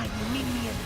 my minions.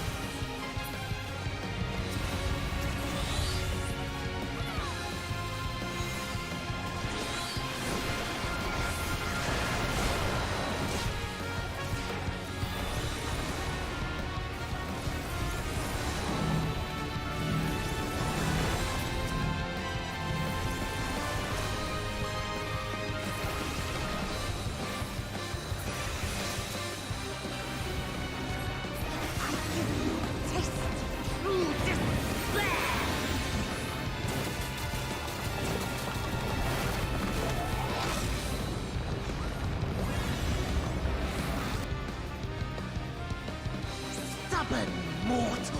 Stubborn mortals!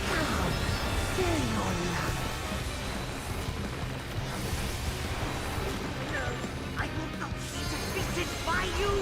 Come, feel your love. No, I will not be defeated by you!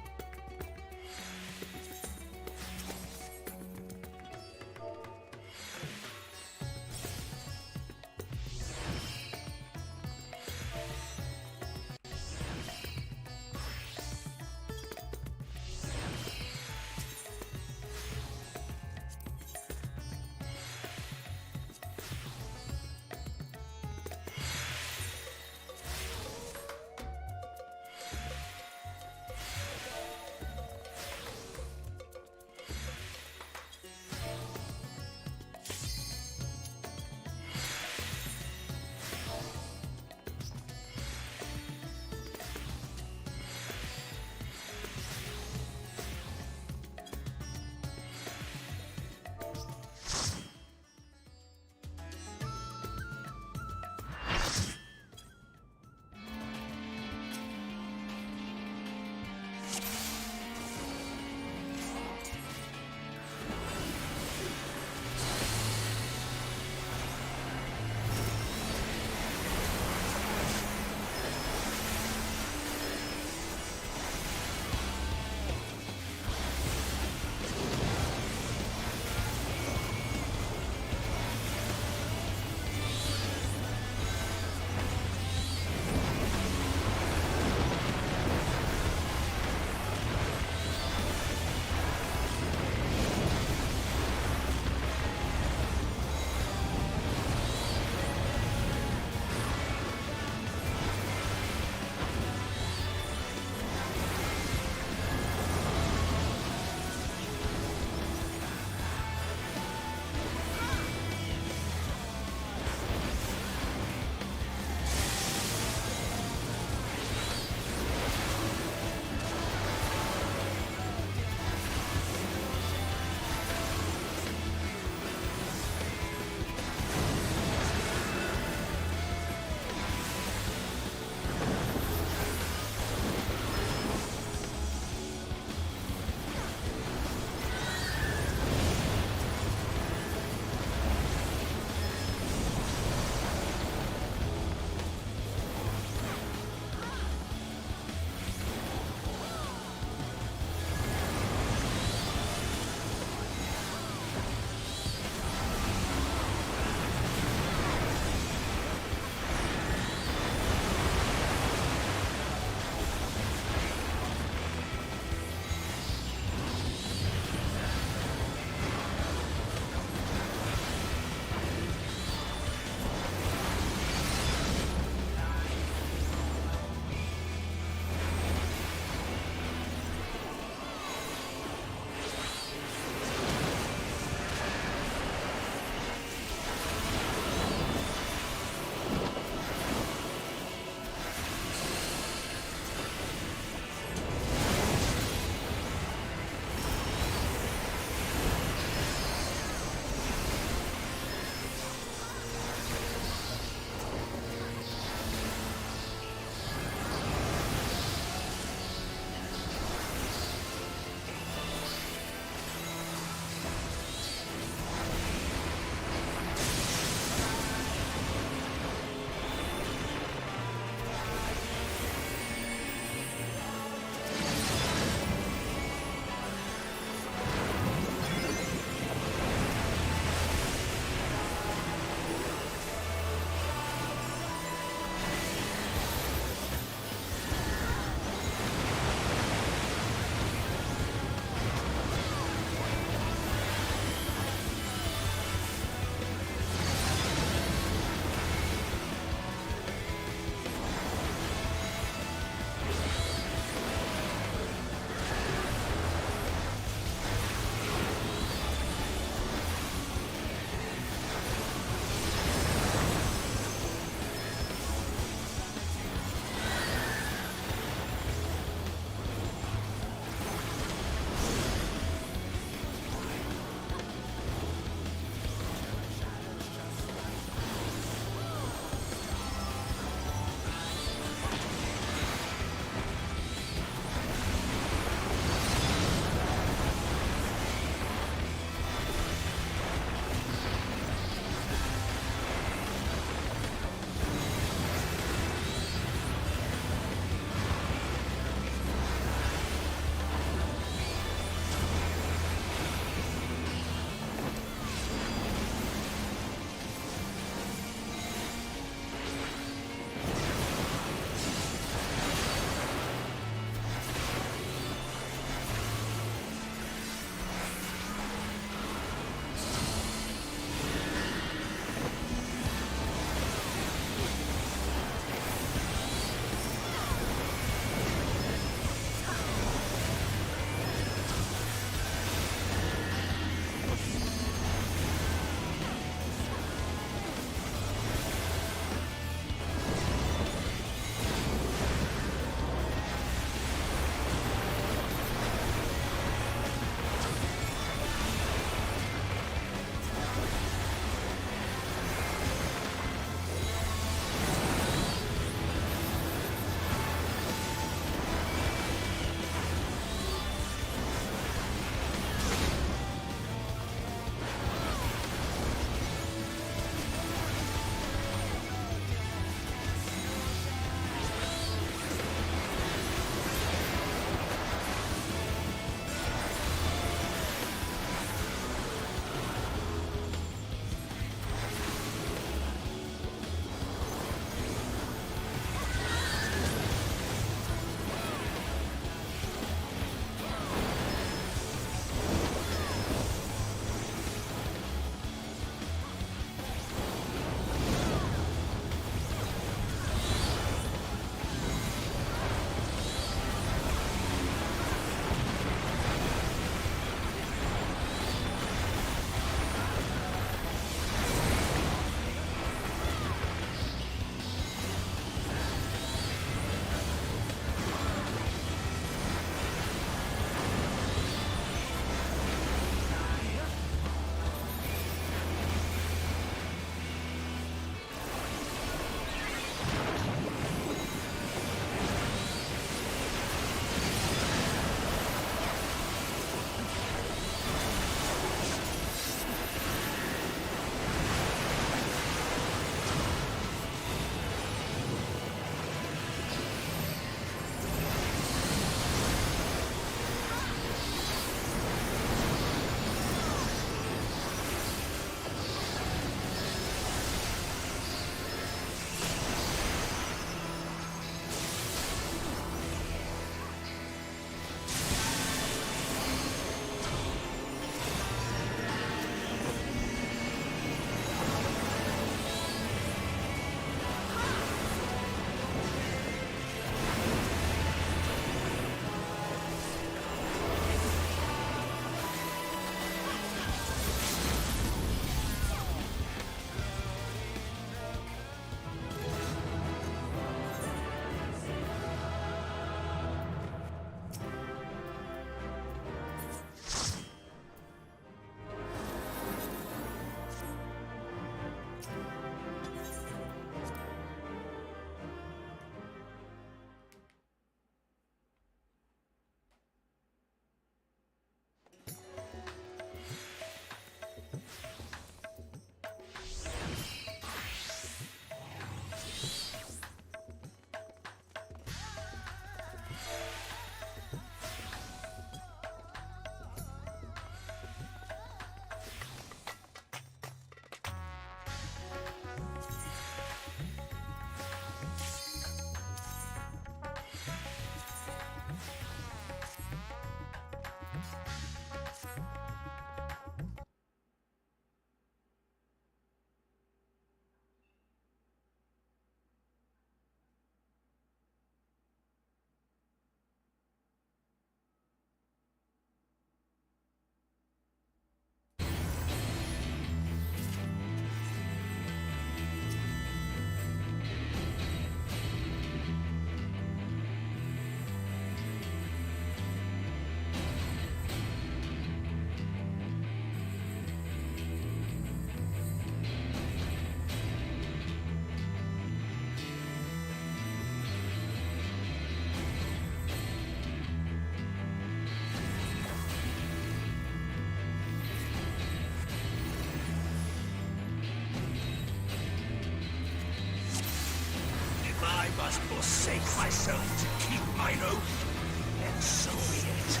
must forsake myself to keep mine oath, then so be it.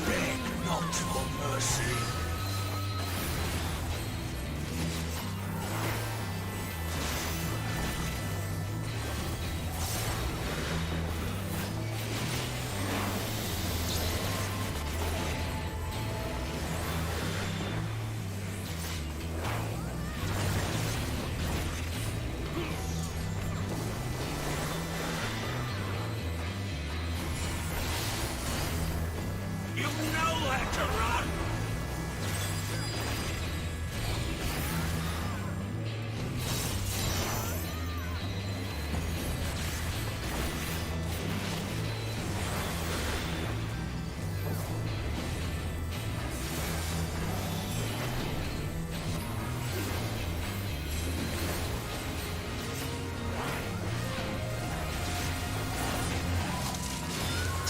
Beg not for mercy. You know where to run!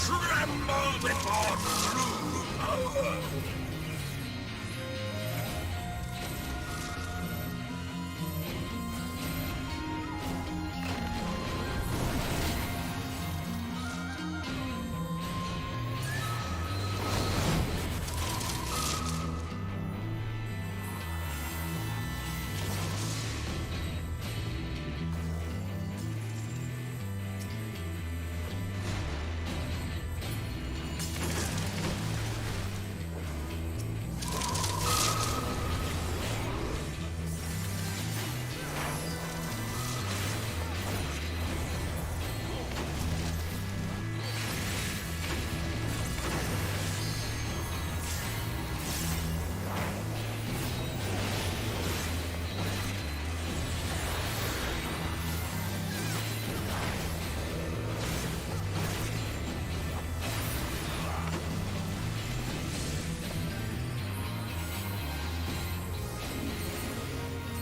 Tremble before true power!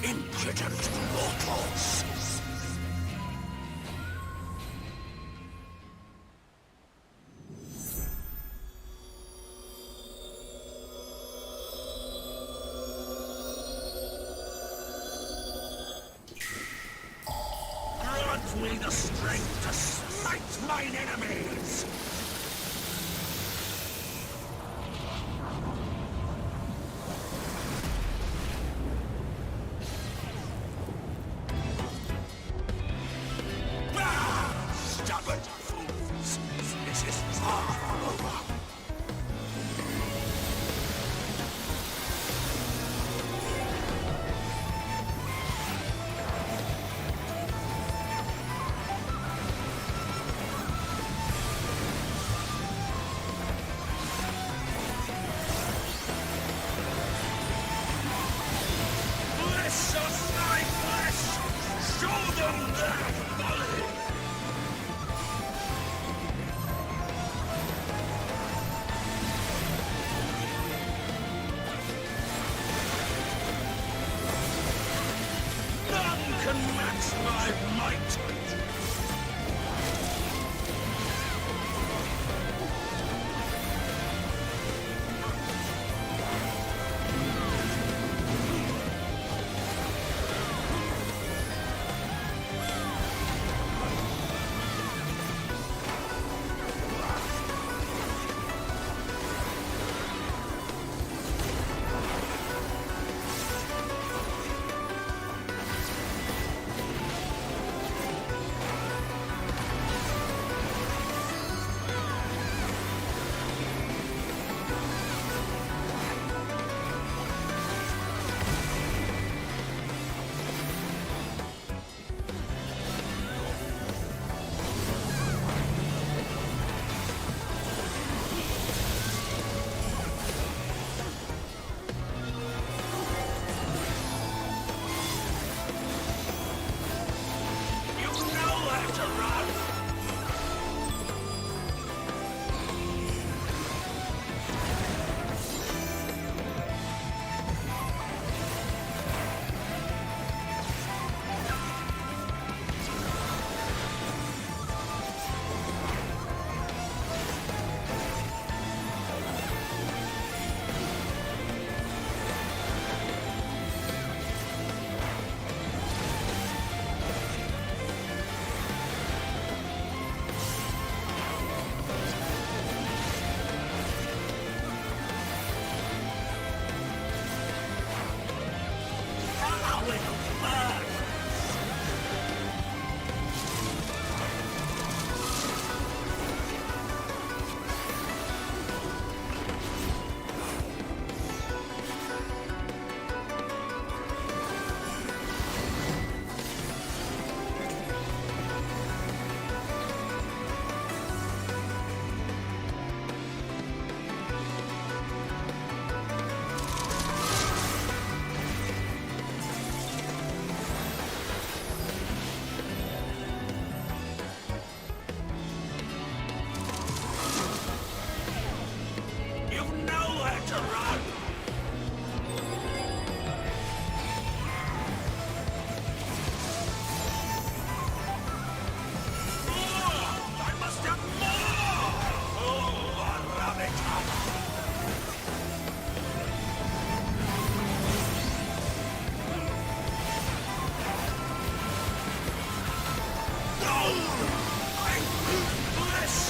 Impudent mortals! Grant me the strength to smite mine enemies! Stubborn fools! This is far from over!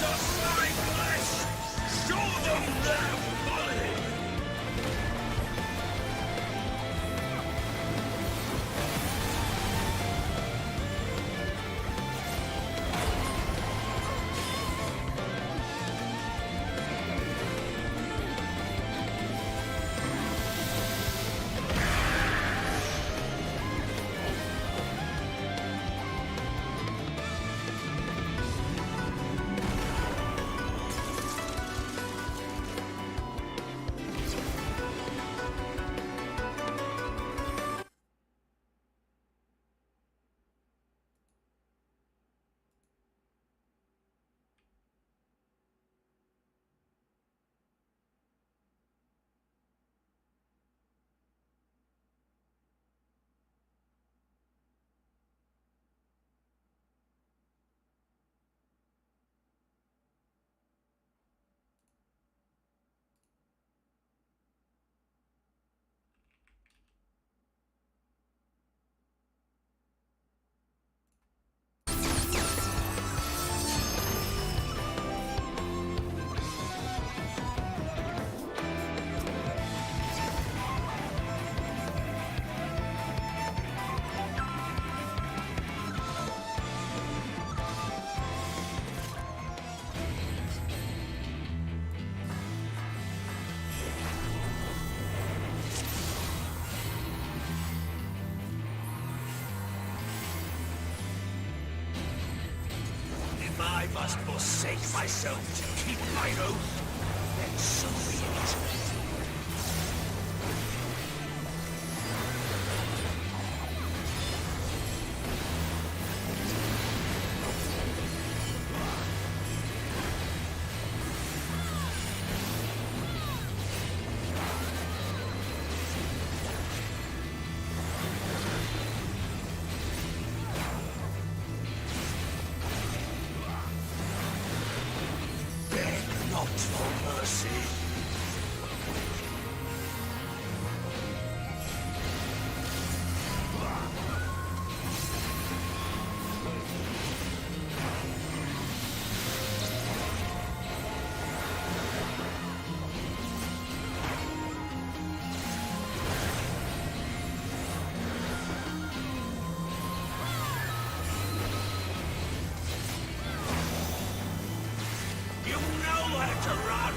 your spineless! Show them their folly! If I must forsake myself to keep my oath, then so be it. Beg not for mercy. You know where to run!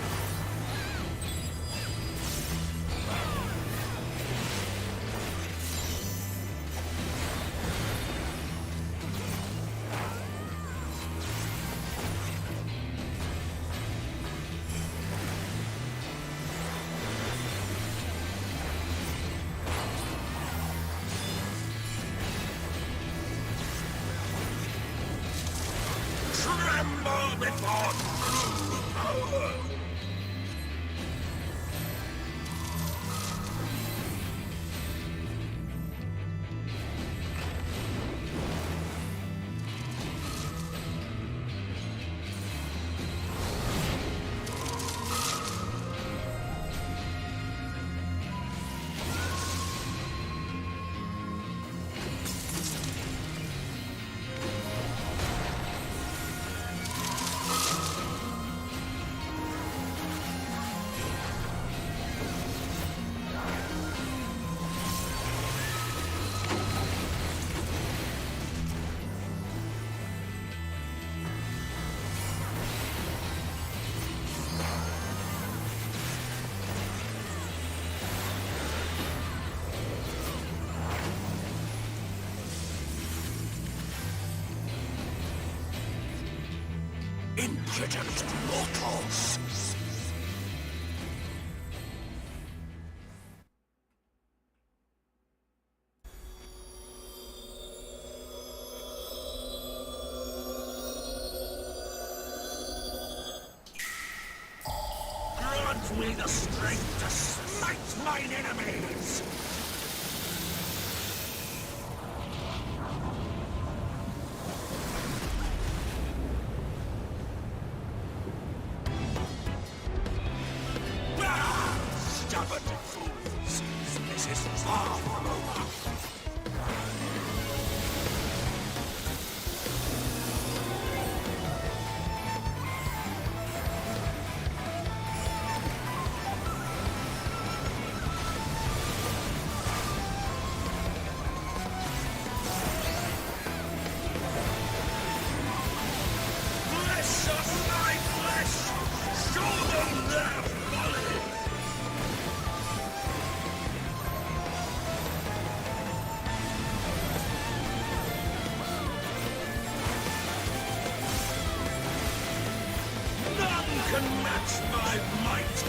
Tremble before true power! Impudent mortals! Grant me the strength to smite mine enemies! Stubborn fools! This is far from over! None can match my might!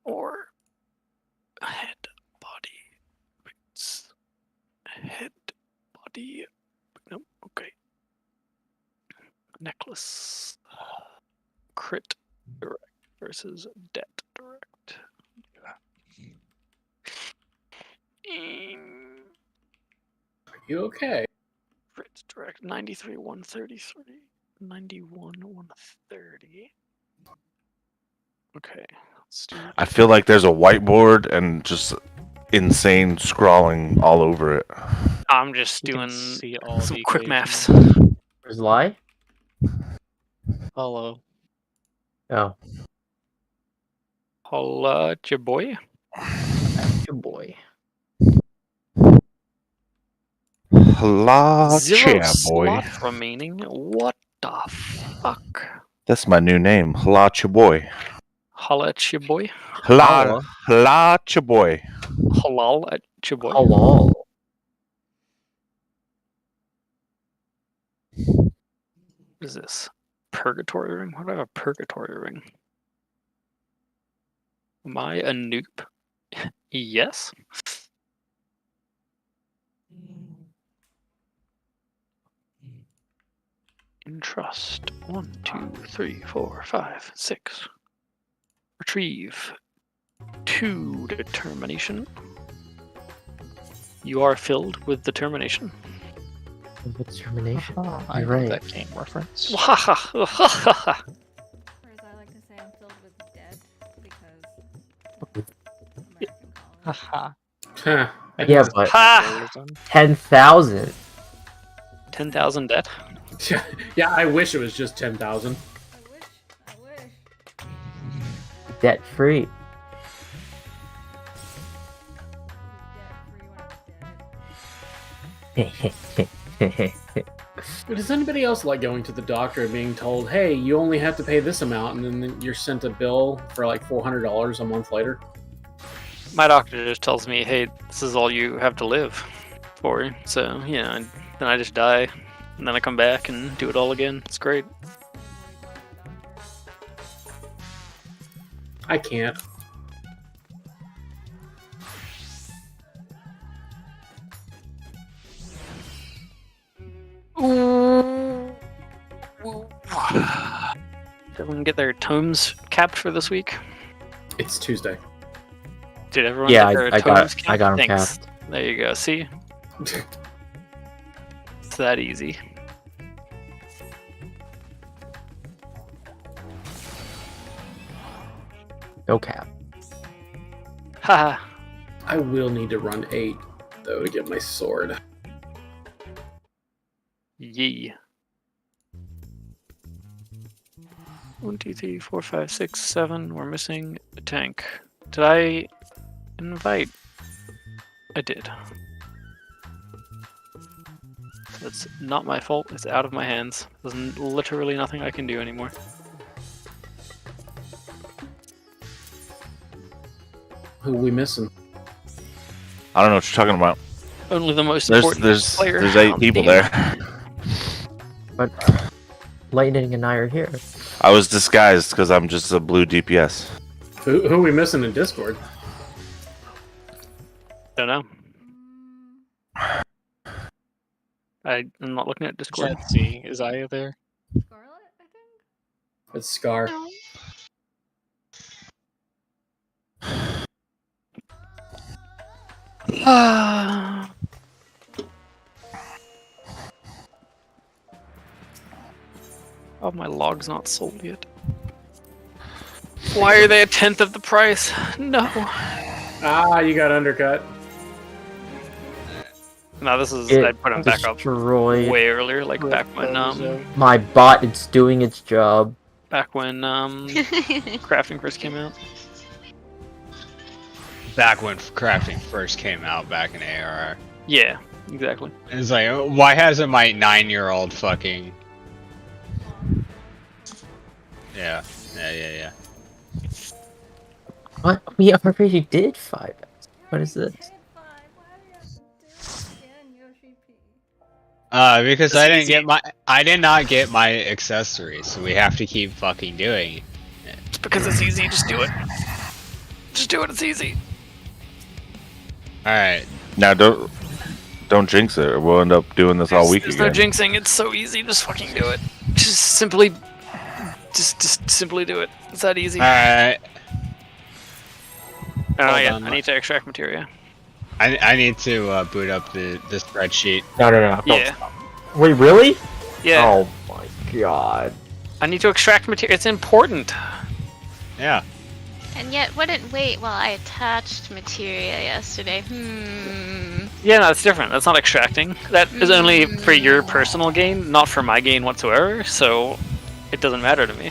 Or head, body, weights. Head, body. Nope. Okay. Necklace. Crit direct versus debt direct. Are you okay? Crit direct 93, 133. 91, 130. Okay. Let's do I feel like there's a whiteboard and just insane scrawling all over it. I'm just You can doing see all some the quick equations. maths. Where's Lie? Hello. Oh, Holla, your boy. good boy. La Zero chair, boy. slots remaining. What the fuck? That's my new name. La boy. Holla at your boy. La boy. Halal at your boy. Halal. What is this? Purgatory ring? What do I have a purgatory ring? Am I a noob? Yes. Entrust. 1, 2, 3, 4, 5, 6. Retrieve. 2 determination. You are filled with determination. What's termination? I You're know right. that game reference. Or as I like to say, I'm filled with dead because American college. Haha. Huh. I Yeah, know but- Ha! that 10,000. 10,000 debt? Yeah, I wish it was just 10,000. I wish. Debt free. Debt free when I'm dead. Does anybody else like going to the doctor and being told, hey, you only have to pay this amount, and then you're sent a bill for like $400 a month later? My doctor just tells me, hey, this is all you have to live for. So, you know, and then I just die. And then I come back and do it all again. It's great. I can't. Everyone get their tomes capped for this week? It's Tuesday. Did everyone Yeah, get their I tomes got capped? I got him Thanks. capped. There you go. See? It's that easy. No cap. Haha. I will need to run 8, though, to get my sword. Yee. 1, 2, 3, 4, 5, 6, 7. We're missing a tank. Did I invite? I did. That's not my fault. It's out of my hands. There's literally nothing I can do anymore. Who we missing? I don't know what you're talking about. Only the most There's important there's player. there's 8 on the people team. there. But Lightning and I are here. I was disguised because I'm just a blue DPS. Who we missing in Discord? Don't know. I'm not looking at Discord. Let's see. Is Aya there? Scarlet, I think? It's Scar. Oh, my log's not sold yet. Why are they a tenth of the price? No. Ah, you got undercut. No, this is. It I put them back up destroyed way earlier, like back when my bot. It's doing its job. crafting first came out. Back when crafting first came out, back in ARR. Yeah, exactly. It's like, why hasn't my 9-year-old fucking... Yeah. What? We already did 5. What is this? Did 5. Why do you have to do it again, Yoshi P? Because It's I didn't easy. get I did not get my accessories, so we have to keep fucking doing it. It's because it's easy. Just do it. Just do it. It's easy. Alright. Now don't jinx it, or we'll end up doing this all week There's again. no jinxing. It's so easy. Just fucking do it. Just simply do it. It's that easy. Alright. Oh Hold yeah, on, I need to extract materia. I need to boot up the spreadsheet. No. Yeah, Wait, really? yeah. Oh my god. I need to extract materia. It's important. Yeah. And yet wouldn't wait while I attached materia yesterday. Yeah, no, it's different. That's not extracting. That is only for your personal gain, not for my gain whatsoever. So it doesn't matter to me.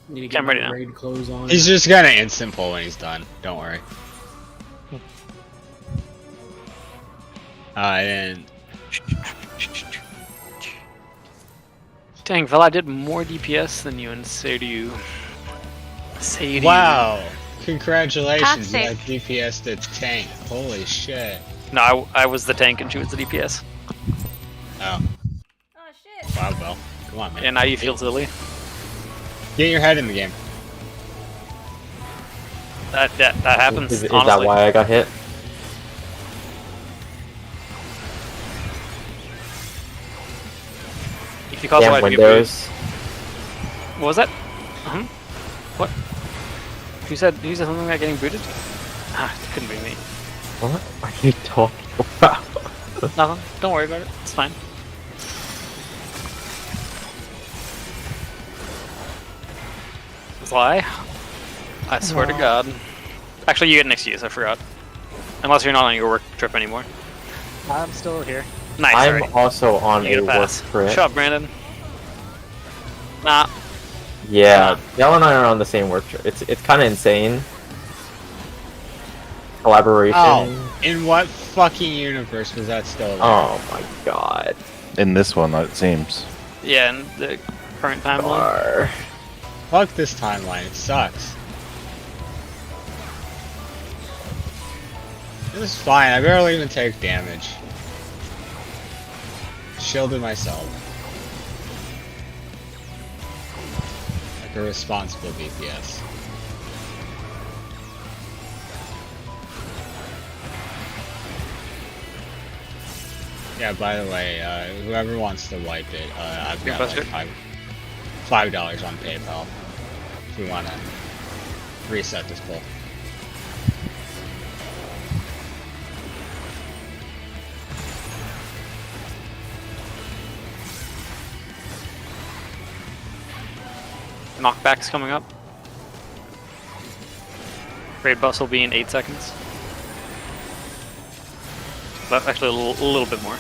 Need to get I'm ready my now. raid clothes on. He's just gonna instant pull when he's done. Don't worry. And Dang, Vel, I did more DPS than you, and so do you. Say do you. wow! Congratulations, you Toxic. got DPS to tank. Holy shit! No, I was the tank and she was the DPS. Oh, Oh shit! wow, Bell. Come on, man. And now you feel silly. Get your head in the game. That happens. Is that honestly. why I got hit? Because Damn I'd be Windows. What was that? What? Who said something about getting booted? Ah, it couldn't be me. What are you talking Nothing. Don't worry about it. It's fine. Lie. I swear to God. Actually, you get an excuse. I forgot. Unless you're not on your work trip anymore. I'm still here. Nice. I'm alright. also on You a get a work pass. trip. Shut up, Brandon. Nah. Yeah, Yell and I are on the same work trip. It's kind of insane. Collaboration. Oh, in what fucking universe was that still there? Oh my god. In this one, it seems. Yeah, in the current timeline. Bar. Fuck this timeline, it sucks. This is fine, I barely even take damage. Shielded myself. Like a responsible DPS. Yeah, by the way, whoever wants to wipe it, I've got Buster? like $5 on PayPal. If we want to reset this poll. Knockback's coming up. Raid bus will be in 8 seconds. But actually, a little bit more.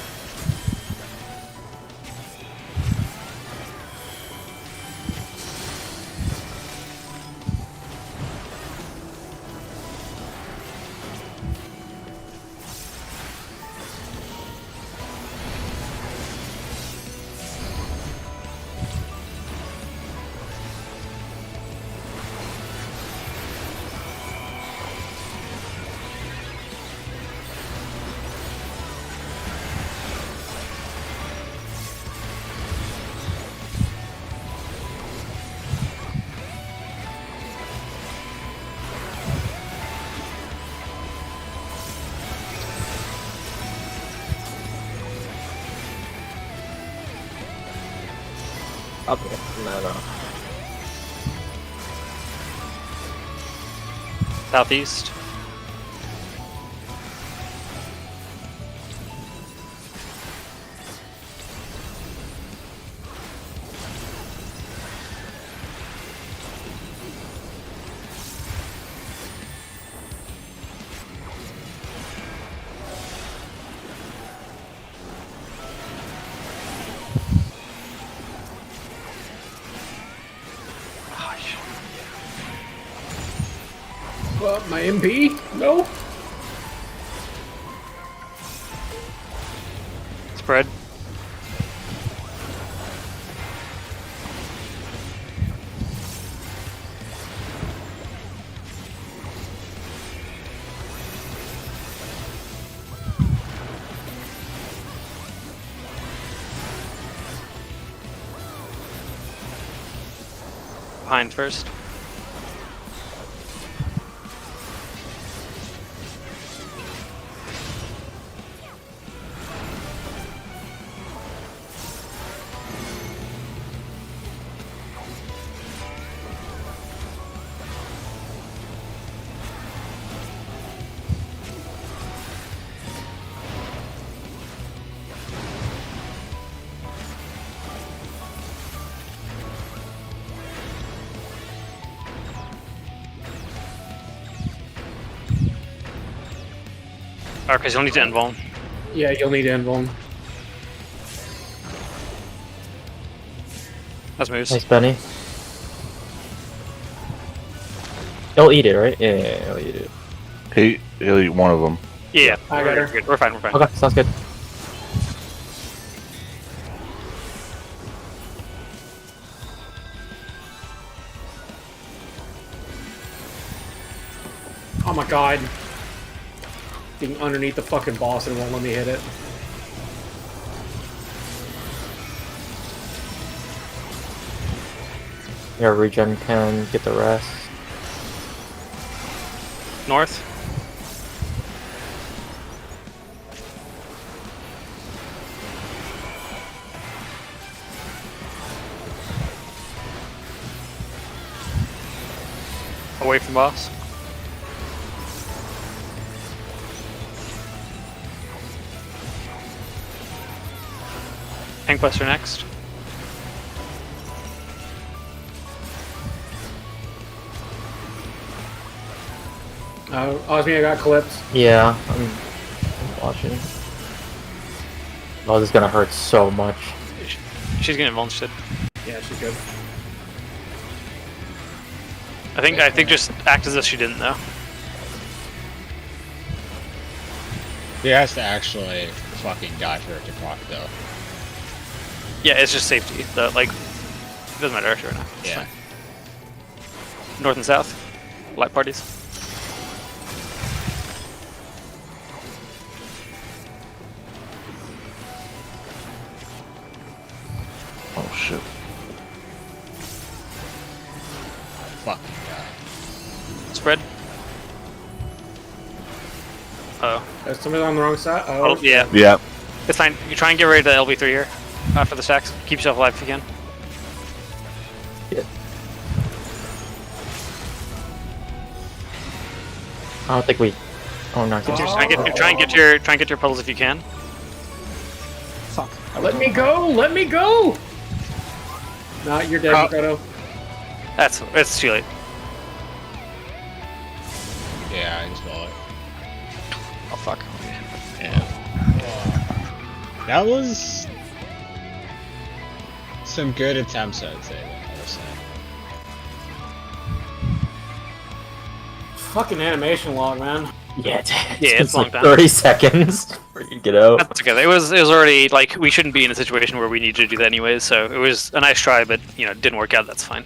Okay, no. Southeast. My MP? No? Spread. Behind first. Alright, because you'll need to invuln. Yeah, you'll need invuln. That's moves. Nice, Benny. He'll eat it, right? Yeah, he'll eat it. He'll eat one of them. Yeah, I got her. Good. We're fine, we're fine. Okay, sounds good. Oh my god. Being underneath the fucking boss and it won't let me hit it. Yeah, regen can get the rest. North. Away from boss. Tank Buster next. Osmia got clipped. Yeah, I'm watching. Oh, this is gonna hurt so much. She's getting vulnerable. Yeah, she could. I think just act as if she didn't though. He has to actually fucking die for it to proc though. Yeah, it's just safety. Like, it doesn't matter actually right now. It's Yeah. fine. North and south, light parties. Oh shit. Fucking god. Spread. Oh. Is somebody on the wrong side? Oh yeah. Yeah. It's fine. You try and get rid of the LB3 here. After the stacks. Keep yourself alive if you can. I don't think we. Oh no! Try and get your puddles if you can. Fuck. Let me go! Let me go! Nah, you're dead, Makoto. It's too late. Yeah, I just saw it. Oh fuck. Yeah. That was some good attempts, I'd say. Fucking animation log, man. Yeah, it's a long like time. 30 seconds before you get out. That's okay. It was already like we shouldn't be in a situation where we need to do that anyways. So it was a nice try, but you know, it didn't work out. That's fine.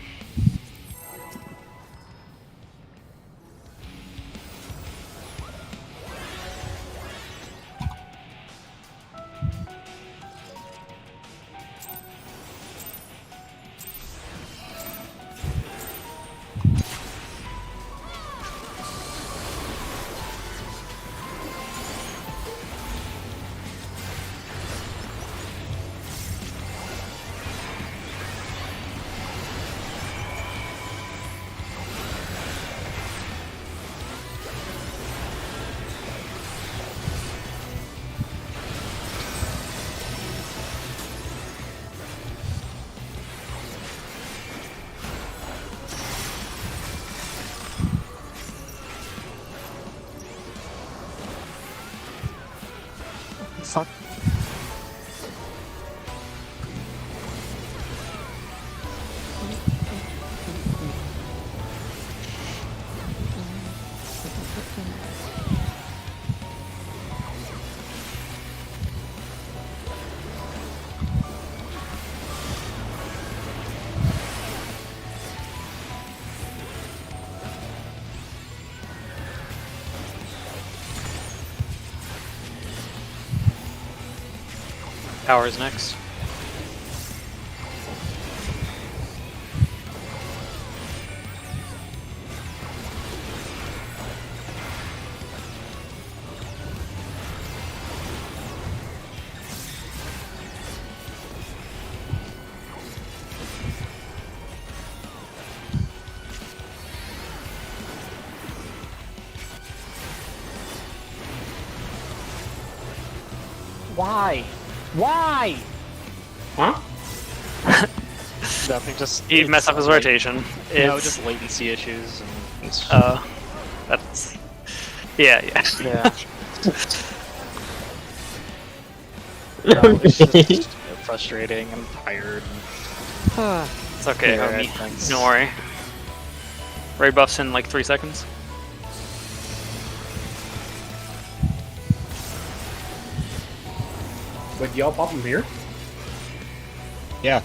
Fuck. Power is next. Why? Why? Huh? Nothing. Just He it's messed up his like- rotation. No, It's, just latency issues. And it's, that's yeah. yeah. No, it's just frustrating. I'm tired. It's okay, Alright, homie. thanks. Don't worry. Ray buffs in like 3 seconds. Wait, y'all pop them here? Yeah.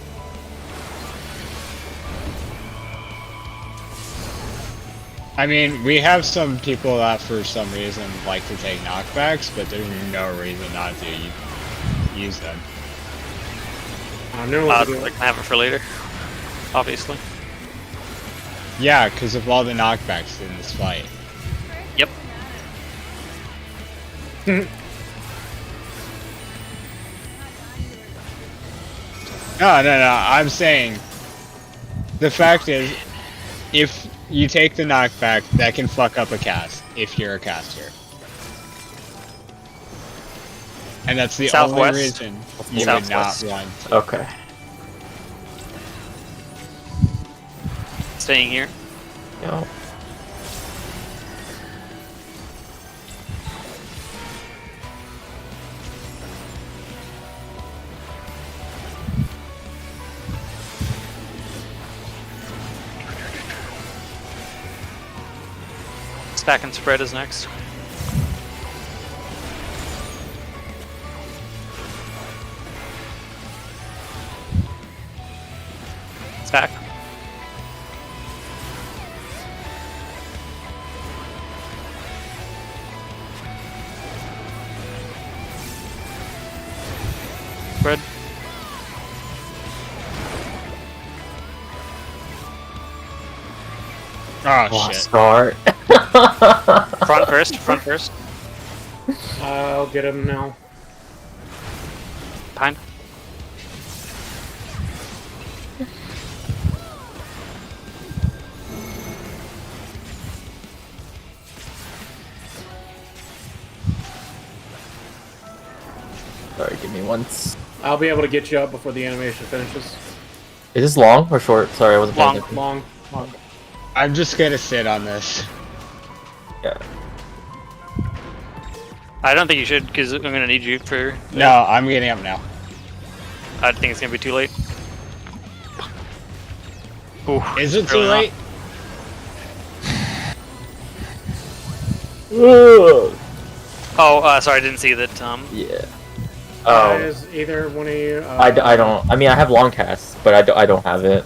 I mean, we have some people that for some reason like to take knockbacks, but there's no reason not to use them. I don't know what to do. Like have it for later. Obviously. Yeah, because of all the knockbacks in this fight. Yep. No, I'm saying the fact is, if you take the knockback, that can fuck up a cast, if you're a caster. And that's the Southwest. only reason you would not Southwest. want. Okay. Staying here. Yo. Stack and spread is next. Stack. Spread. Oh Lost shit. start. Front first. Front first. I'll get him now. Behind. Sorry, give me once. I'll be able to get you up before the animation finishes. Is this long or short? Sorry, I wasn't paying Long. attention. Long. I'm just gonna sit on this. Yeah. I don't think you should, because I'm gonna need you for. No, I'm getting up now. I think it's gonna be too late. Ooh, Is it too really not. late? Ugh. Oh, sorry, I didn't see that. Yeah. Oh. Is either one of you? I don't. I mean, I have long casts, but I don't have it.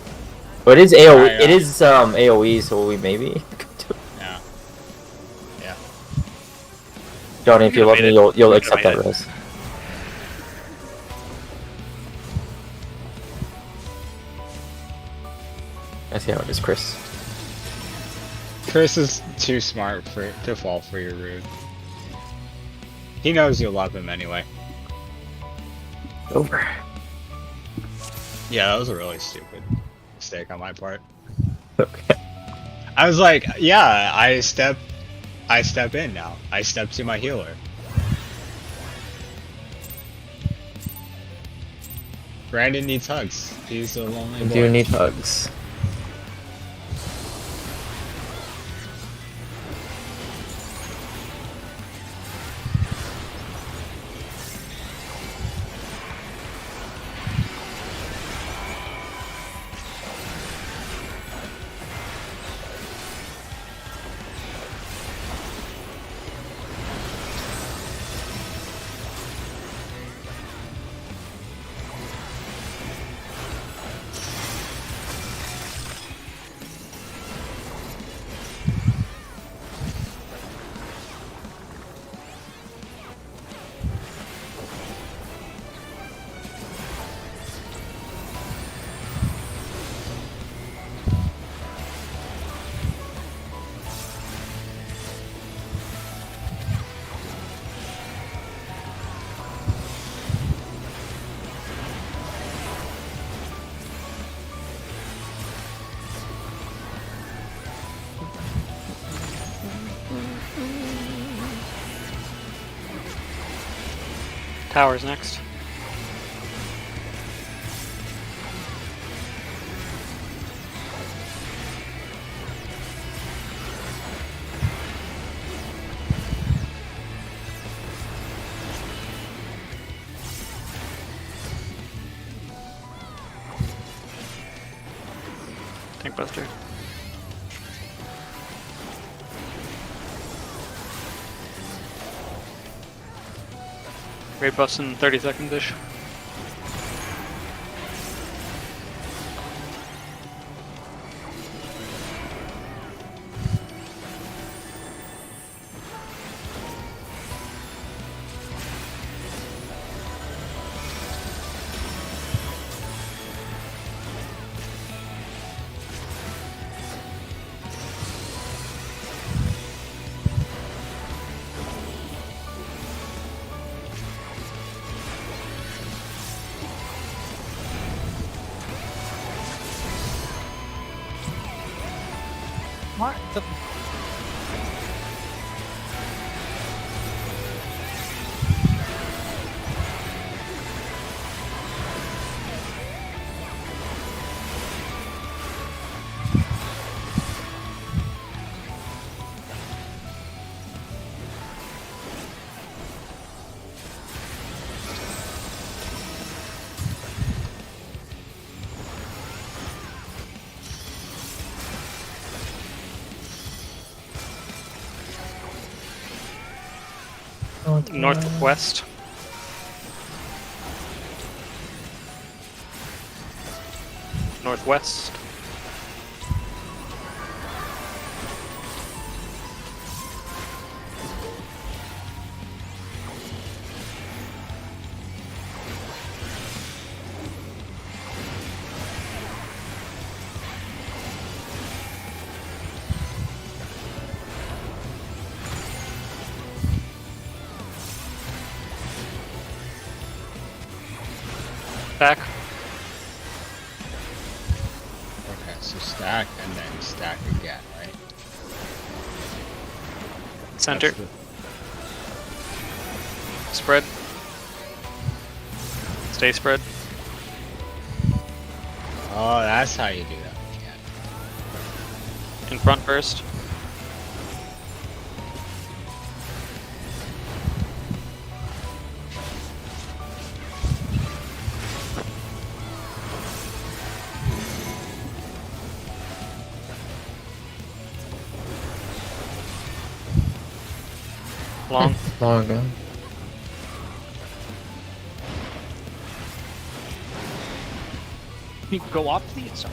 But it is AOE. Alright, It is AOE, so we maybe. Yeah. Yeah. Johnny, if you You love made me, it. you'll You accept made that it. res. I see how it is, Chris. Chris is too smart to fall for your rude. He knows you'll love him anyway. Over. Yeah, that was a really stupid mistake on my part. Okay. I was like, yeah, I step in now. I step to my healer. Brandon needs hugs. He's a lonely I boy. do need hugs. Towers next. Tank Buster. Great buffs in 30 seconds-ish. What? The... Northwest. Northwest. Back. Okay, so stack and then stack again, right? Center. That's Spread. Stay spread. Oh, that's how you do that. Yeah. In front first. Long. Long ago. You can go off to the inside.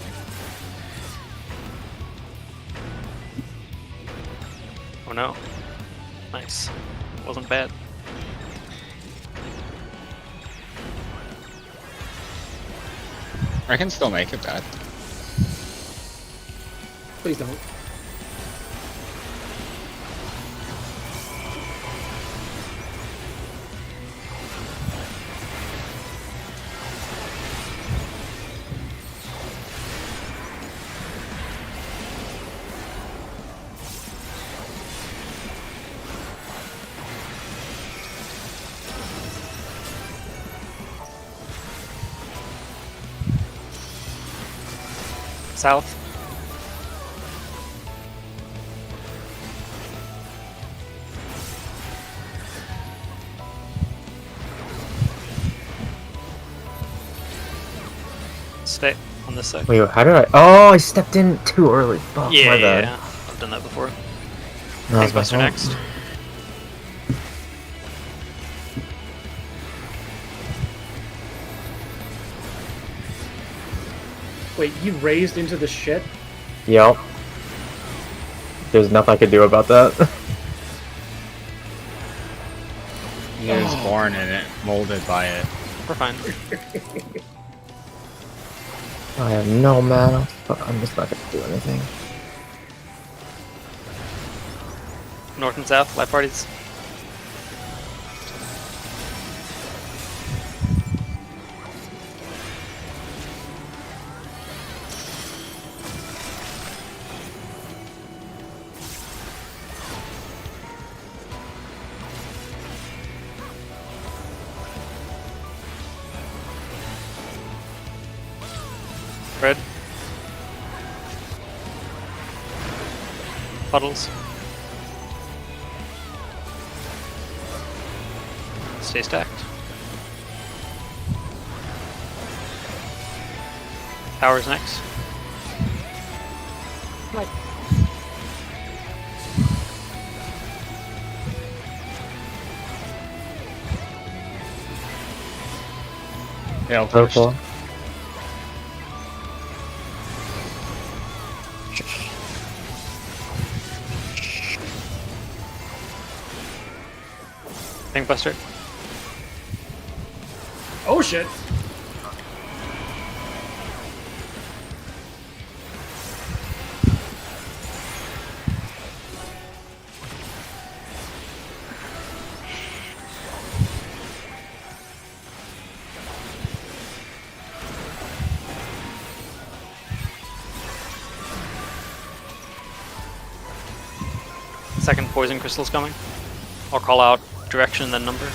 Oh no. Nice. Wasn't bad. I can still make it bad. Please don't. South. Stay on this side. Wait, how did I? Oh, I stepped in too early. Fuck, Yeah, my yeah, bad. yeah. I've done that before. No, Things it's my Buster fault. next. Wait, you raised into the shit? Yep. There's nothing I could do about that. He was born in it, molded by it. We're fine. I have no mana. Fuck, I'm just not gonna do anything. North and south, light parties. Red. Puddles. Stay stacked. Towers next. Hail first. Purple. Thing Buster. Oh shit! Second poison crystal's coming. I'll call out direction then number.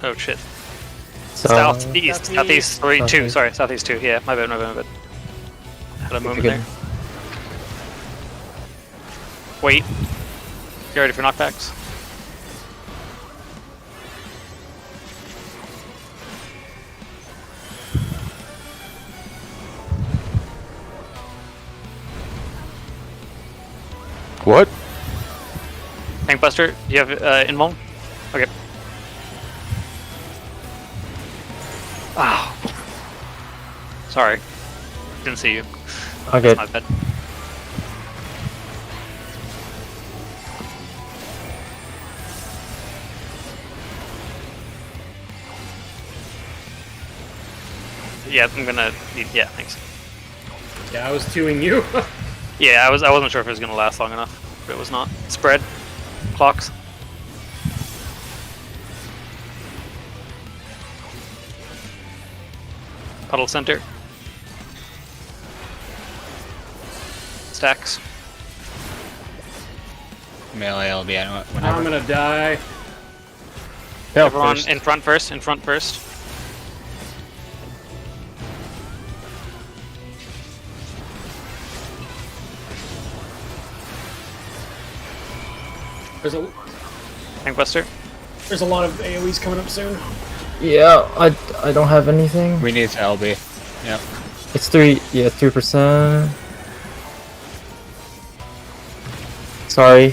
Oh shit. So, Southeast, southeast, sorry, two, Southeast. sorry, southeast 2, yeah, my bad, my bad, my bad. Had a moment there. Wait. You ready for knockbacks? What? Tank Buster, do you have invuln? Okay. Oh. Sorry. Didn't see you. Okay. That's my bad. Yeah, I'm gonna need. Yeah, thanks. Yeah, I was 2ing you. Yeah, I wasn't sure if it was gonna last long enough, but it was not. Spread. Clocks. Puddle center. Stacks. Melee LB, I don't I'm whenever. gonna die. Go Everyone first. in front first. In front first. Tank Buster. There's a lot of AoEs coming up soon. Yeah, I don't have anything. We need to LB. Yep. It's 3%. Sorry.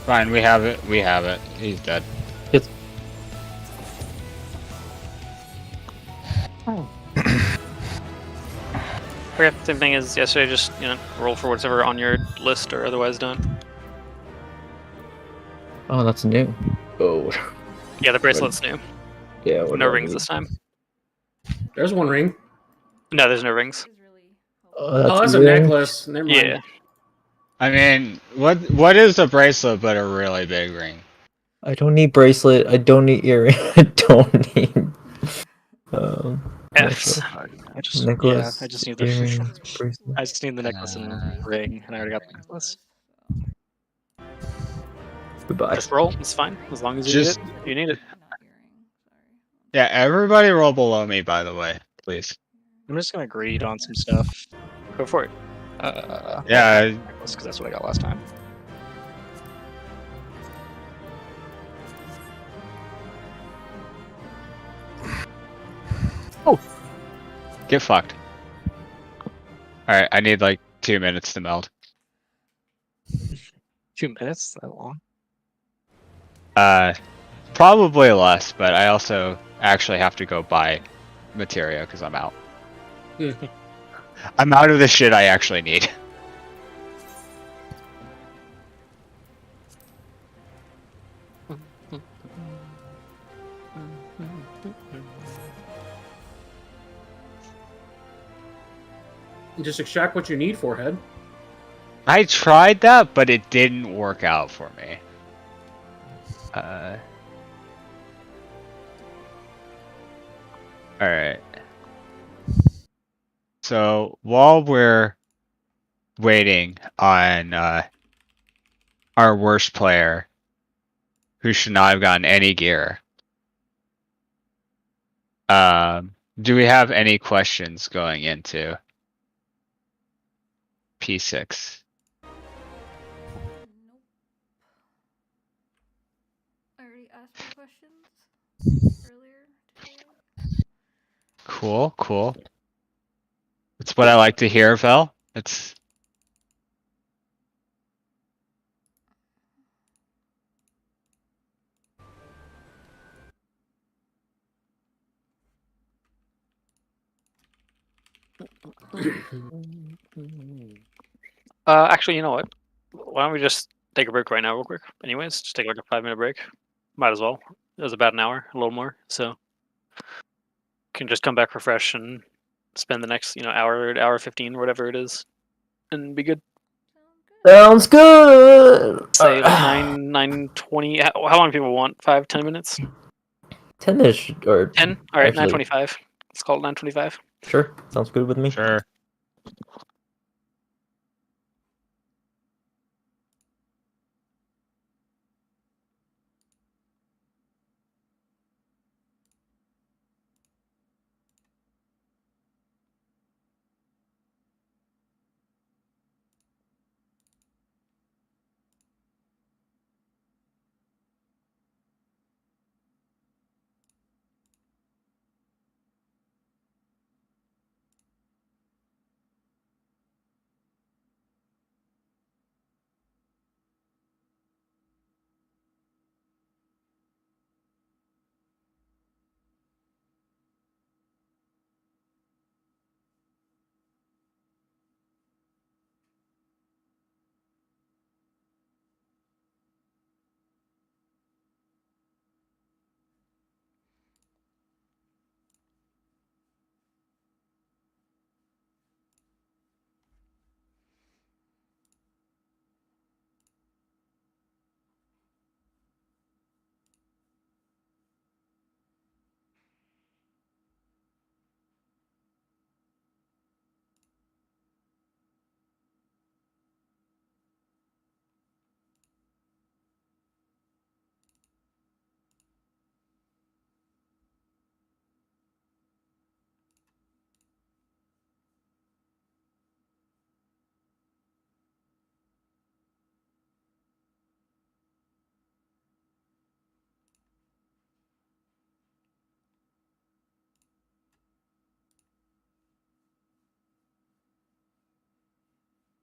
Fine, we have it. We have it. He's dead. It's Okay, same thing as yesterday, just, roll for whatever on your list or otherwise done. oh, that's new. Oh, Yeah, the bracelet's new. yeah. What No do I rings need? this time. There's one ring. No, there's no rings. Is really Oh, that's a earring. necklace. Never mind. Yeah. I mean, what is a bracelet but a really big ring? I don't need bracelet. I don't need earring. I don't need F's. necklace. I just need earring, the bracelet. I just need the necklace and ring, and I already got the necklace. Goodbye. Just roll, it's fine. As long as you Just- need it. You need it. not earring. Sorry. Yeah, everybody roll below me, by the way, please. I'm just gonna greed on some stuff. Go for it. Yeah, Necklace, because that's what I got last time. get fucked. Alright, I need like 2 minutes to meld. 2 minutes? That long? Probably less, but I also actually have to go buy materia because I'm out. I'm out of the shit I actually need. Just extract what you need, forehead. I tried that, but it didn't work out for me. Alright. So, while we're waiting on our worst player, who should not have gotten any gear, do we have any questions going into P6? Nope. I already asked my questions earlier today. Cool, cool. That's what I like to hear, Vel. It's Actually, you know what? Why don't we just take a break right now, real quick? Anyways, just take like a 5-minute break. Might as well. It was about an hour, a little more. So, can just come back refresh and spend the next, hour 15, whatever it is, and be good. Sounds good. Say like 9:20. How long do people want? 5-10 minutes? 10ish or 10. All right, Actually- 9:25. Let's call it 9:25. sure. Sounds good with me. sure.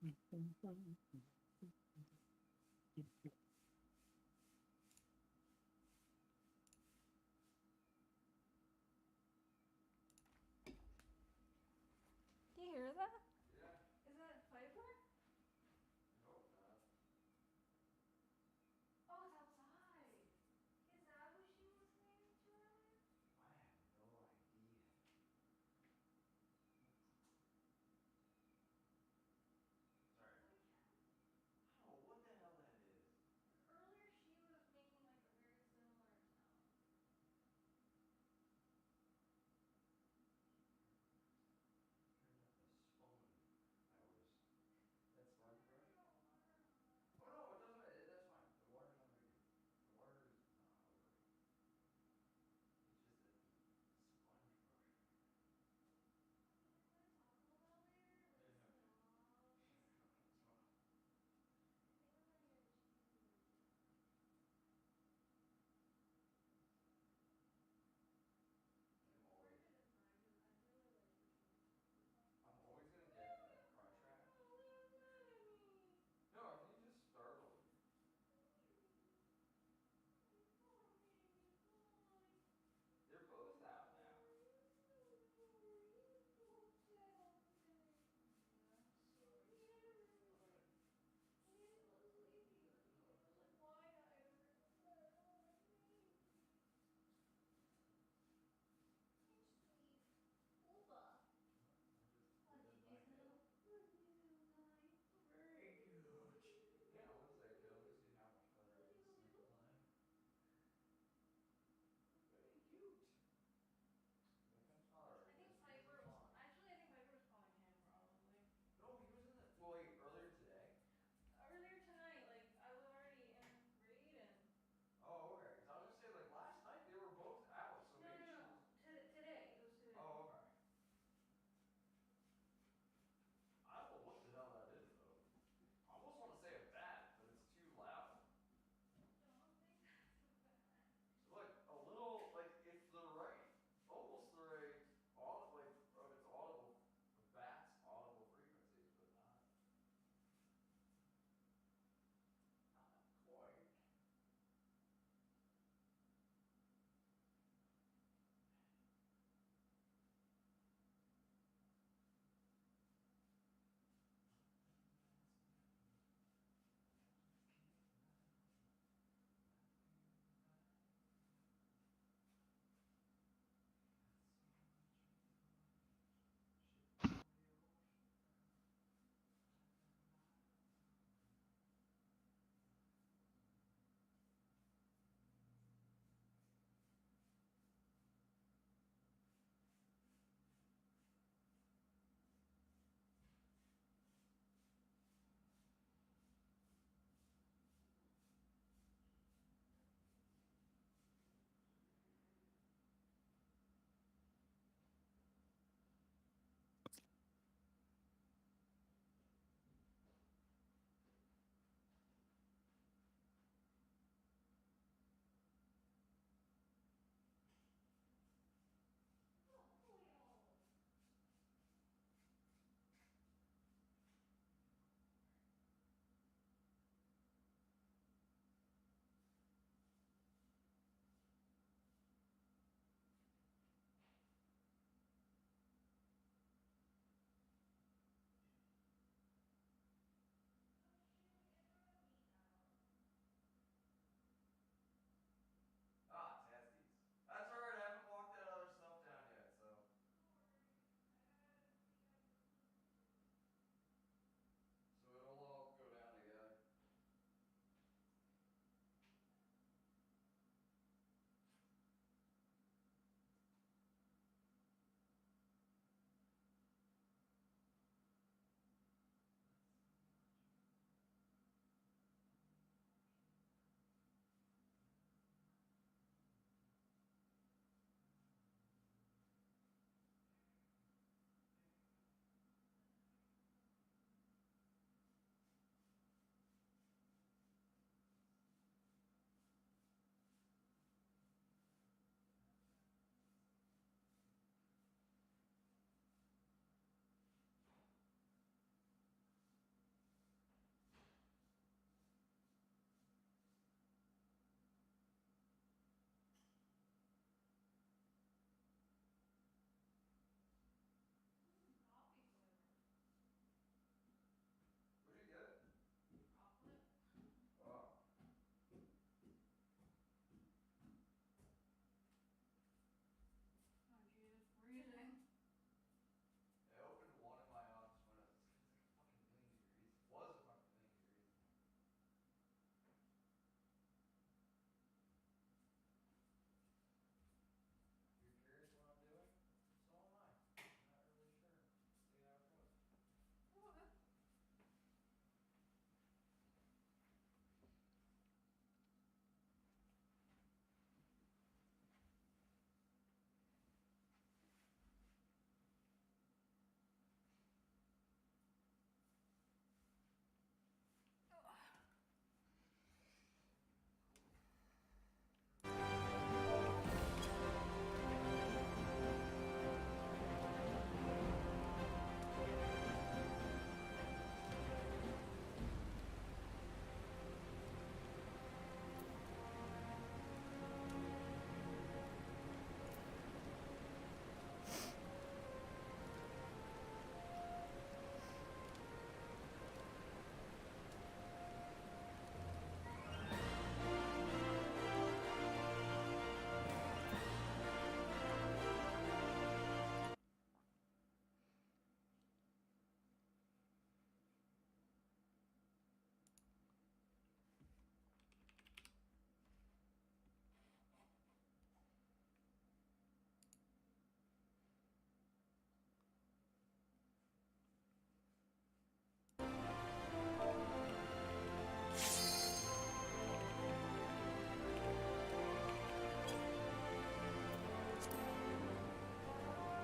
Do you hear that? Yeah. Is that Piper? Oh, it's outside. Is that what she was saying to earlier? I have no idea. Sorry. I don't know what the hell that is.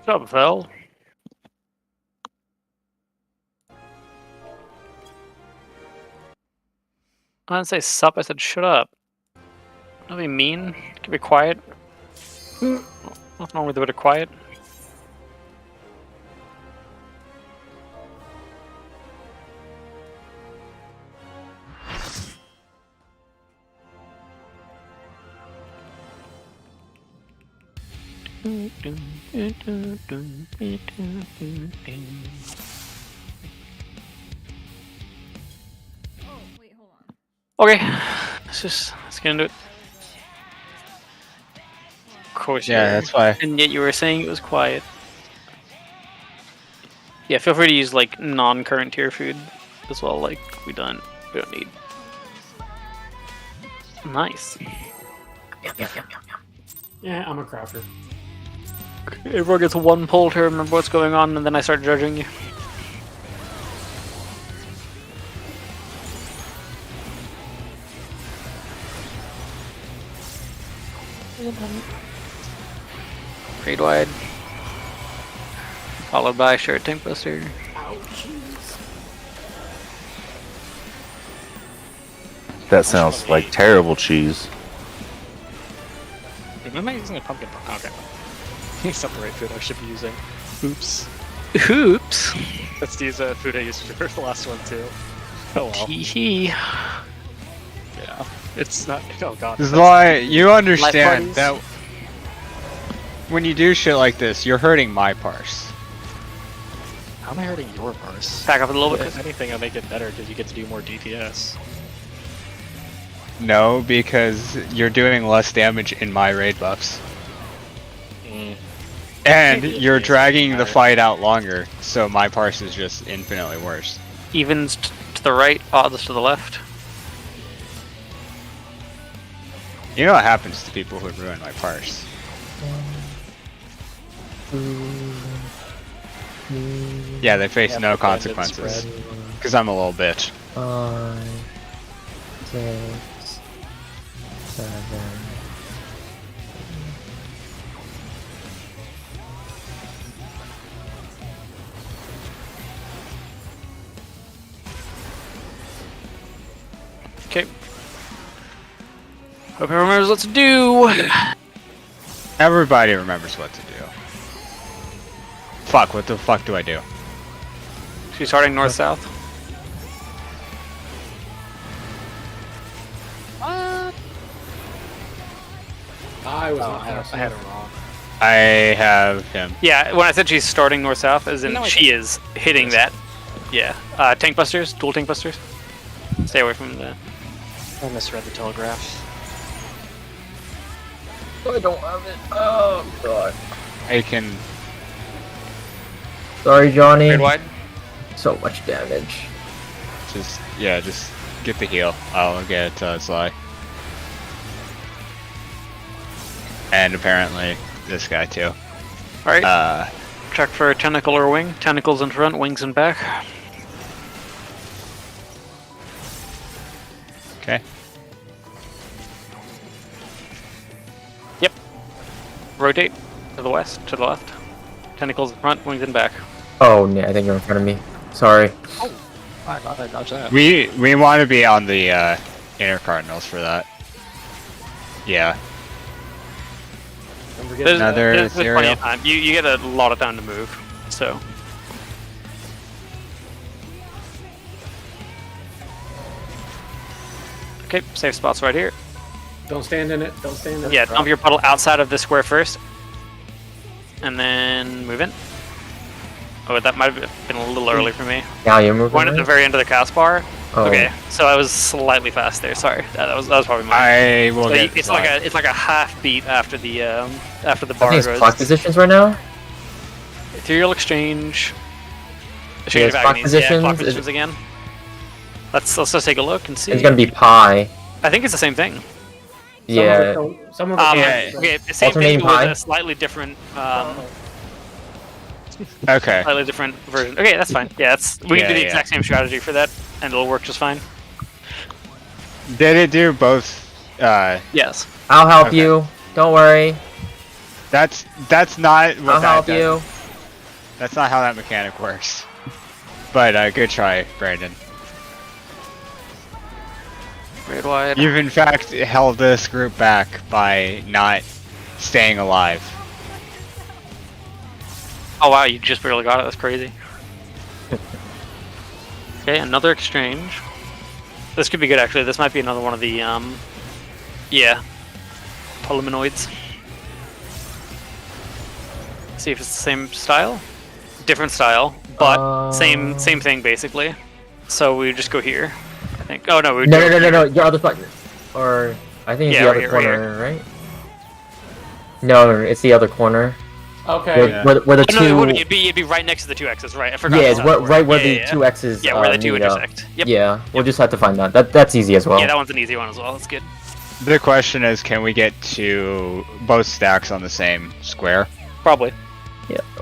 Shut up, Phil. I didn't say sup, I said shut up. Don't be mean. Can be quiet. What's wrong with a bit of quiet? Oh, wait, hold on. Okay, let's get into it. Of course, Yeah, you that's why. And yet you were saying it was quiet. Yeah, feel free to use like non-current tier food as well. Like we don't need. Nice. Yeah, I'm a crafter. Everyone gets one pull to remember what's going on, and then I start judging you. Raid wide. Followed by short tank buster. That sounds like terrible cheese. Am I using a pumpkin? Okay. Separate food I should be using. Oops. Oops. Let's use food I used for the last one too. Oh well. Hee. Yeah. It's not. Oh god. This is why you understand parties? that when you do shit like this, you're hurting my parse. How am I hurting your parse? Back up a little bit. If anything, I'll make it better because you get to do more DPS. No, because you're doing less damage in my raid buffs. And you're dragging the fight out longer, so my parse is just infinitely worse. Evens to the right, odds to the left. You know what happens to people who ruin my parse? Yeah, they face no consequences. Because I'm a little bitch. 5, 6, 7. Okay. Hope everyone remembers what to do. Everybody remembers what to do. Fuck, what the fuck do I do? She's starting north-south. I was Oh, not I fast had enough. it wrong. I have him. Yeah, when I said she's starting north-south, as in No, I she didn't. is hitting that. Yeah. Tank busters, dual tank busters. Stay away from that. I misread the telegraph. I don't have it. Oh god. I can. Sorry, Johnny. Raid wide. So much damage. Just get the heal. I'll get Sly. And apparently this guy too. Alright. Check for tentacle or wing. Tentacles in front, wings in back. Okay. Yep. Rotate to the west, to the left. Tentacles in front, wings in back. Oh, yeah, I think you're in front of me. Sorry. I thought I dodged that. We want to be on the inner cardinals for that. Yeah. And we're getting There's, Another there's plenty cereal. of time. You get a lot of time to move, so. Okay, safe spots right here. Don't stand in it. Don't stand in it. Yeah, dump your puddle outside of the square first. And then move in. Oh, that might have been a little early for me. Yeah, you're moving. One at the right? very end of the cast bar. Oh. Okay, so I was slightly fast there. Sorry, that was probably my. I will So get. it's like a half beat after the bar I think it's goes. clock positions right now. Ethereal exchange. Yeah, it's clock Yeah, positions. clock positions again. Let's just take a look and see. It's gonna be pi. I think it's the same thing. Yeah. Some of it Yeah. Okay, the same Alternating thing with pi? a slightly different, Okay. slightly different version. Okay, that's fine. Yeah, we can do the Yeah. exact same strategy for that, and it'll work just fine. Did it do both? Yes. I'll help Okay. you. Don't worry. That's not what I'll that help does. you. That's not how that mechanic works. But good try, Brandon. Raid wide. You've in fact held this group back by not staying alive. Oh wow, you just barely got it. That's crazy. Okay, another exchange. This could be good actually. This might be another one of the yeah, polyminoids. See if it's the same style, different style, but same thing basically. So we just go here, I think. Oh no, we No, your other spot, or I think it's Yeah, the right other here, corner, right? No, it's the other corner. Okay. Where the Oh, two. no, it wouldn't. It'd be right next to the two X's, right? I forgot. Yeah, it's about that right where Yeah, the yeah, two X's. Yeah, where the two meet up. intersect. Yep. Yeah, we'll just have to find that. That's easy as well. Yeah, that one's an easy one as well. That's good. The question is, can we get to both stacks on the same square? Probably.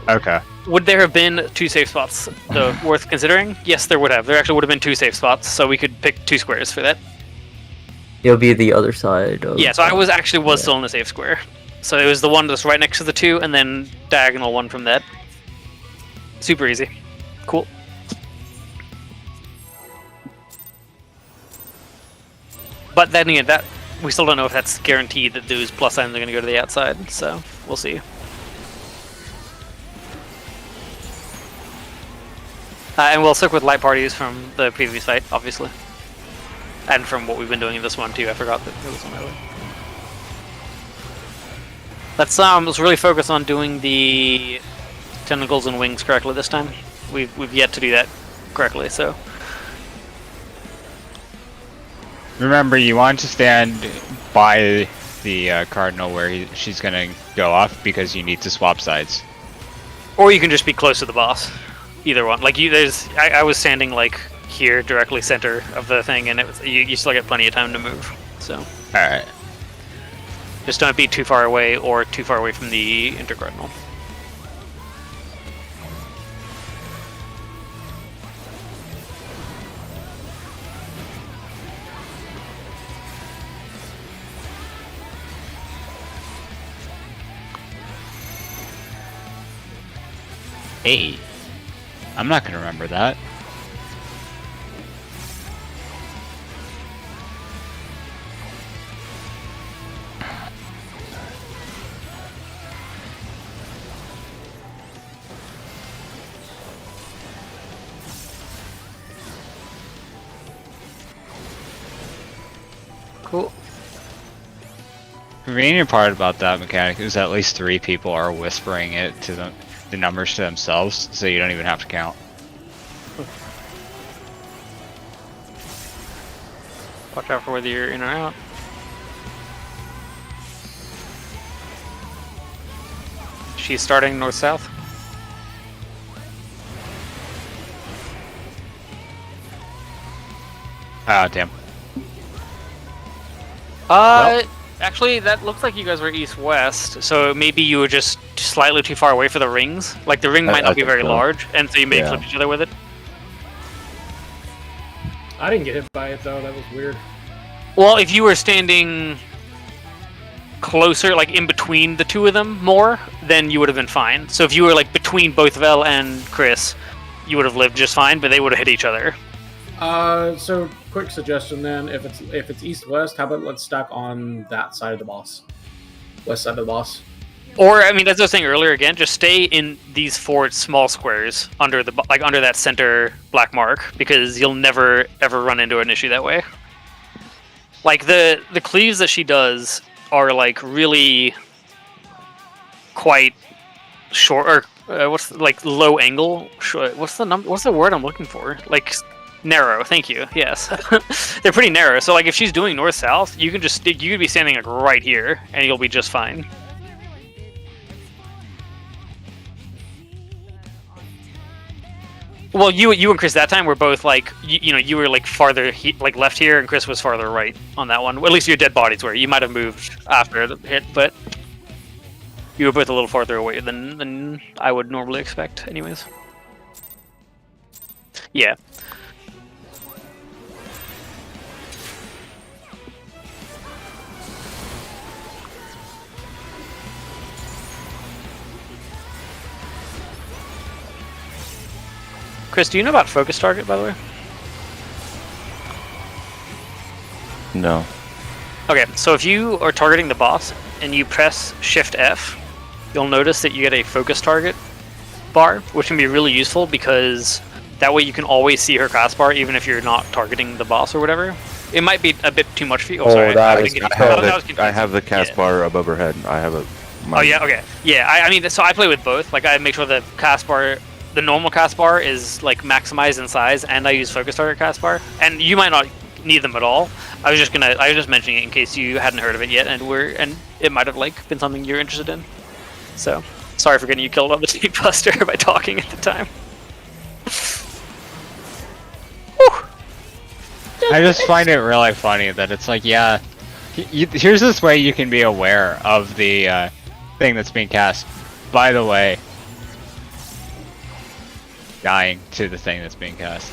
Okay. Would there have been two safe spots though worth considering? Yes, there would have. There actually would have been two safe spots, so we could pick two squares for that. It'll be the other side. Of, Yeah, so I was still in the safe square. So it was the one that's right next to the two, and then diagonal one from that. Super easy. Cool. But then again, that we still don't know if that's guaranteed that those plus signs are going to go to the outside, so we'll see. And we'll stick with light parties from the previous fight, obviously. And from what we've been doing in this one too, I forgot that it was on earlier. Let's really focus on doing the tentacles and wings correctly this time. We've yet to do that correctly, so. Remember, you want to stand by the cardinal where she's gonna go off because you need to swap sides. Or you can just be close to the boss. Either one. Like I was standing like here, directly center of the thing, and you still get plenty of time to move. So. All right. Just don't be too far away or too far away from the intercardinal. Hey, I'm not gonna remember that. Cool. Convenient part about that mechanic is at least 3 people are whispering it to the numbers to themselves, so you don't even have to count. Watch out for whether you're in or out. She's starting north-south. Ah, damn. Actually, that looks like you guys were east-west, so maybe you were just slightly too far away for the rings. Like, the ring might not be very large, and so you may flip each other with it. I didn't get hit by it though. That was weird. Well, if you were standing closer, like in between the two of them more, then you would have been fine. So if you were like between both Vel and Chris, you would have lived just fine, but they would have hit each other. So quick suggestion then, if it's east-west, how about let's stack on that side of the boss, west side of the boss. Or I mean, as I was saying earlier, again, just stay in these 4 small squares under under that center black mark, because you'll never ever run into an issue that way. Like the cleaves that she does are like really quite short, or what's like low angle. What's the word I'm looking for? Like narrow. Thank you. Yes, they're pretty narrow. So like if she's doing north south, you could be standing like right here, and you'll be just fine. Well, you and Chris that time were both like you were like farther like left here, and Chris was farther right on that one. Well, at least your dead bodies were. You might have moved after the hit, but you were both a little farther away than I would normally expect, anyways. Yeah. Chris, do you know about focus target, by the way? No. Okay, so if you are targeting the boss and you press Shift F, you'll notice that you get a focus target bar, which can be really useful because that way you can always see her cast bar even if you're not targeting the boss or whatever. It might be a bit too much for you. Oh, Sorry, that I is didn't get I have, that was the, confusing. I have the cast Yeah. bar above her head. I have a. Oh yeah, okay, yeah. I mean, so I play with both. Like, I make sure the cast bar, the normal cast bar, is like maximized in size, and I use focus target cast bar. And you might not need them at all. I was just mentioning it in case you hadn't heard of it yet, and it might have like been something you're interested in. So sorry for getting you killed on the Tape Buster by talking at the time. I just find it really funny that it's like, yeah, here's this way you can be aware of the thing that's being cast. By the way, dying to the thing that's being cast.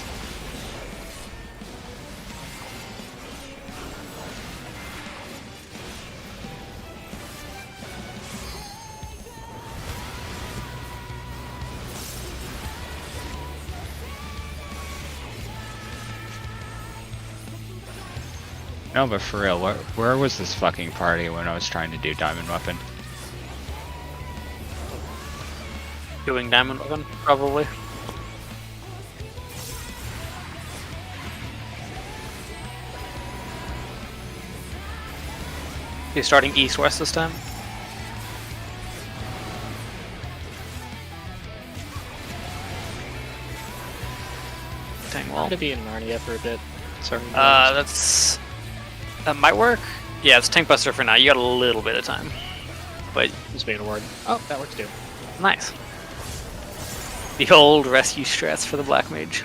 No, but for real, where was this fucking party when I was trying to do Diamond Weapon? Doing Diamond Weapon, probably. You're starting east-west this time? Dang, well. To be in Narnia for a bit. Sorry. That might work. Yeah, it's Tank Buster for now. You got a little bit of time. But Just being a word. Oh, that works too. nice. The old rescue strats for the Black Mage.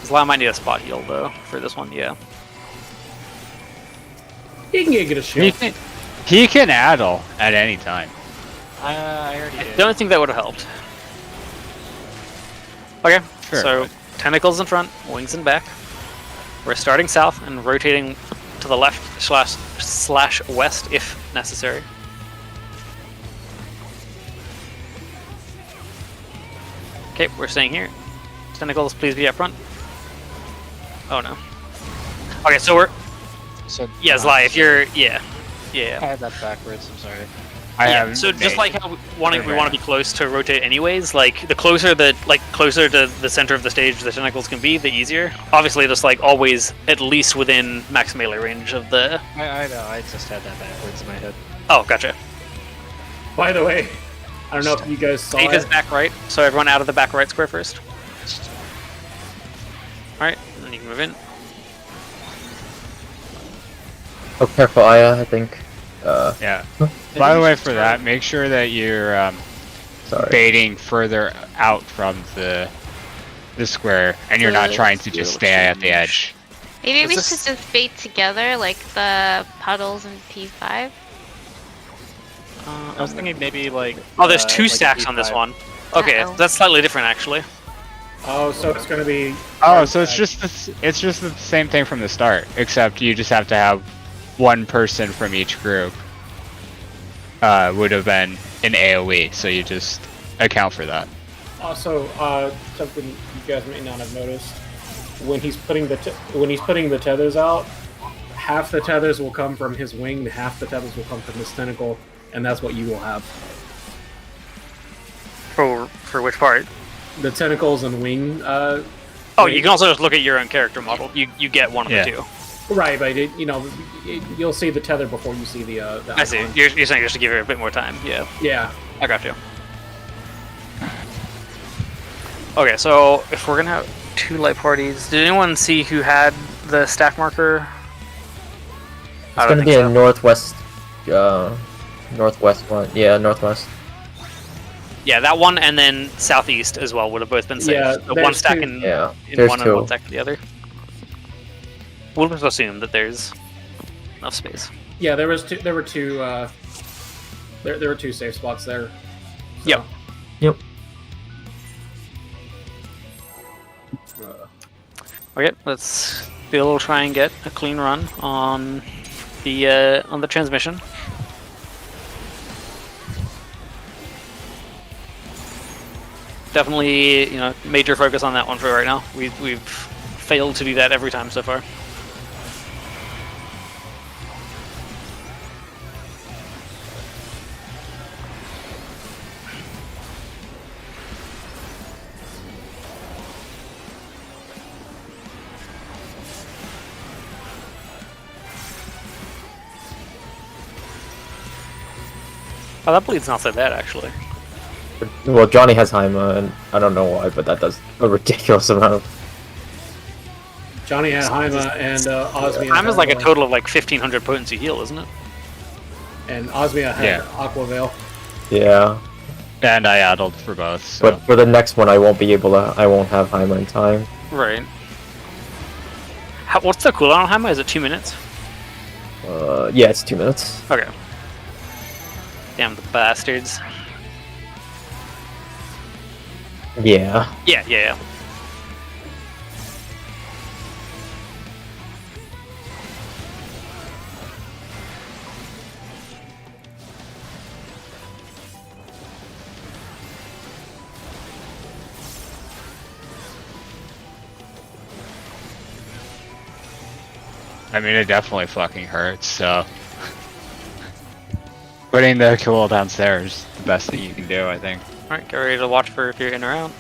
Zlau might need a spot heal though for this one, yeah. He can get a shield. He can addle at any time. I already did. Don't think that would have helped. Okay, Sure. so tentacles in front, wings in back. We're starting south and rotating to the left slash west if necessary. Okay, we're staying here. Tentacles, please be up front. Oh no. Okay, so we're So yeah, Zly, if you're yeah. I Yeah. had that backwards. I'm sorry. I Yeah, have so just like how we want to be close to rotate anyways, like the closer to the center of the stage the tentacles can be, the easier. Obviously just like always at least within max melee range of the I know. I just had that backwards in my head. Oh, gotcha. By the way, I don't know if you guys saw Stage is it. back right, so everyone out of the back right square first. Alright, and then you can move in. Oh, careful, Aya, I think. Yeah. By the way, for that, make sure that you're Sorry. baiting further out from the square, and you're not trying to just stay at the edge. Maybe we Is should this- just bait together like the puddles in P5. I was thinking maybe like. Oh, there's two like a stacks on this P5. one. Okay, Uh-oh. that's slightly different actually. Oh, so it's gonna be. Oh, so it's just the same thing from the start, except you just have to have one person from each group. Would have been an AOE, so you just account for that. Also, something you guys may not have noticed when he's putting the tethers out, half the tethers will come from his wing, half the tethers will come from his tentacle, and that's what you will have. For which part? The tentacles and wing. Oh, wing. you can also just look at your own character model. You get one of Yeah. the two. Right, but you'll see the tether before you see the. I see. icon. You're saying just to give her a bit more time. Yeah, Yeah. I got you. Okay, so if we're gonna have two light parties, did anyone see who had the stack marker? It's gonna be a northwest, northwest one. Yeah, northwest. Yeah, that one and then southeast as well would have both been safe. Yeah, the there's one stack two. in Yeah, in there's one and two. one stack in the other. We'll just assume that there's enough space. Yeah, there was two. There were two. There were two safe spots there. So, Yep. Yep. Okay, let's be able to try and get a clean run on the transmission. definitely, major focus on that one for right now. We've failed to do that every time so far. Oh, that bleed's not so bad, actually. Well, Johnny has Haima, and I don't know why, but that does a ridiculous amount of. Johnny had Haima and Osmia. Haima's like a total of like 1500 potency heal, isn't it? And Osmia had Aqua Veil. Yeah. And I addled for both. So. But for the next one, I won't have Haima in time. Right. What's the cooldown on Haima? Is it 2 minutes? Yeah, it's 2 minutes. Okay. Damn the bastards. Yeah. Yeah. I mean, it definitely fucking hurts, so... Putting the cool downstairs is the best thing you can do, I think. Alright, get ready to watch for if you're in or out.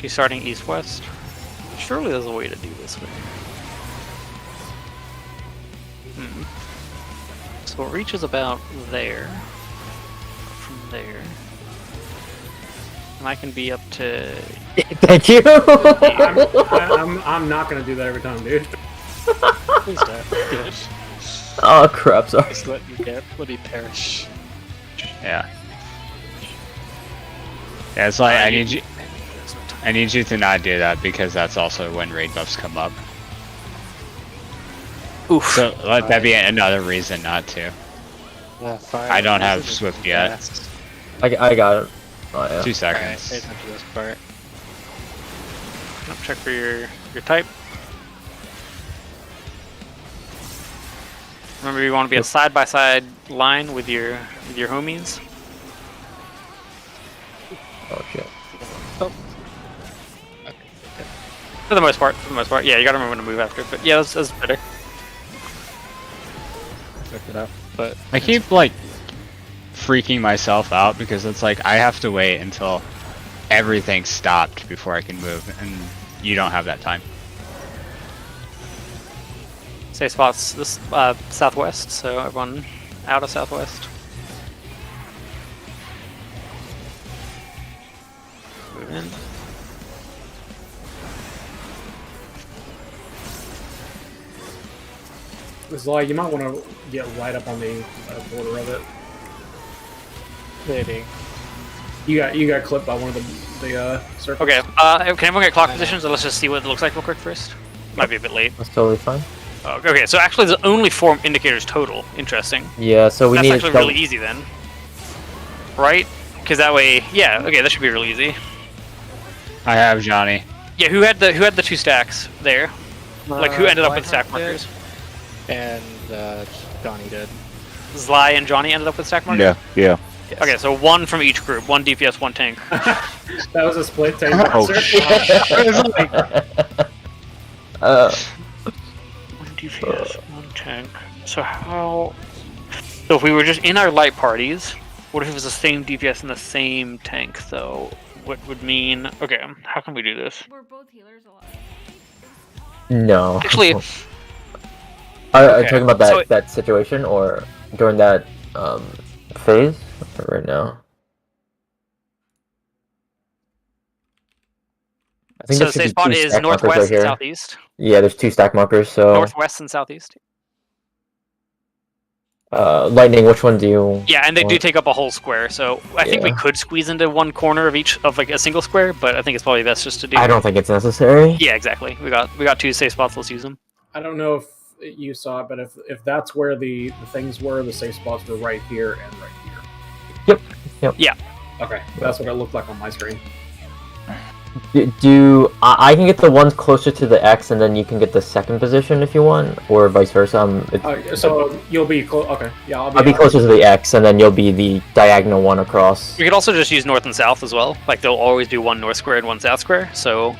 She's starting east-west. Surely there's a way to do this way. So it reaches about there. From there. And I can be up to... Thank you! I'm not gonna do that every time, dude. Please don't. Good. Oh crap, sorry. Just let me perish. Yeah. Yeah, it's like, I need you to not do that, because that's also when raid buffs come up. Oof. So let that be another reason not to. Yeah, fine. I don't have Swift yet. I got it. Oh, yeah. 2 Alright, seconds. pay attention to this part. Check for your type. Remember, you want to be a side-by-side line with your homies. Oh shit. For the most part, yeah, you gotta remember when to move after. But yeah, that's better. Check it out. But I keep, like, freaking myself out, because it's like, I have to wait until everything's stopped before I can move, and you don't have that time. Safe spots this southwest, so everyone out of southwest. Move in. Zly, you might want to get right up on the border of it. maybe. You got clipped by one of the circles. Okay, can everyone get clock positions? Let's just see what it looks like real quick first. Might be a bit late. That's totally fine. Okay, so actually there's only 4 indicators total. Interesting. Yeah, so we That's need actually really easy then. Right? Because that way, yeah, okay, that should be really easy. I have Johnny. Yeah, who had the 2 stacks there? Like, who ended up with stack markers? And Johnny did. Zly and Johnny ended up with stack markers? Yeah. Yes. Okay, so 1 from each group. 1 DPS, 1 tank. That was a split tank. Oh, One DPS, 1 tank. So how... So if we were just in our light parties, what if it was the same DPS and the same tank, though? What would mean... Okay, how can we do this? We're both healers a lot. No. Actually... Are you okay, talking about that, so- that situation, or during that phase? Or right now? I think So there the should be safe spot 2 is stack markers northwest right and here. southeast. Yeah, there's 2 stack markers, so... Northwest and southeast. Lightning, which one do you... Yeah, and they do want? take up a whole square, so I think we Yeah. could squeeze into one corner of each of like a single square, but I think it's probably best just to do. I don't think it's necessary. Yeah, exactly. We got 2 safe spots. Let's use them. I don't know if you saw it, but if that's where the things were, the safe spots were right here and right here. Yep. Yeah. Okay, that's what it looked like on my screen. I can get the ones closer to the X, and then you can get the second position if you want, or vice versa. So you'll be okay. Yeah, I'll be closer to the X, and then you'll be the diagonal one across. We could also just use north and south as well. Like there'll always be one north square and one south square. So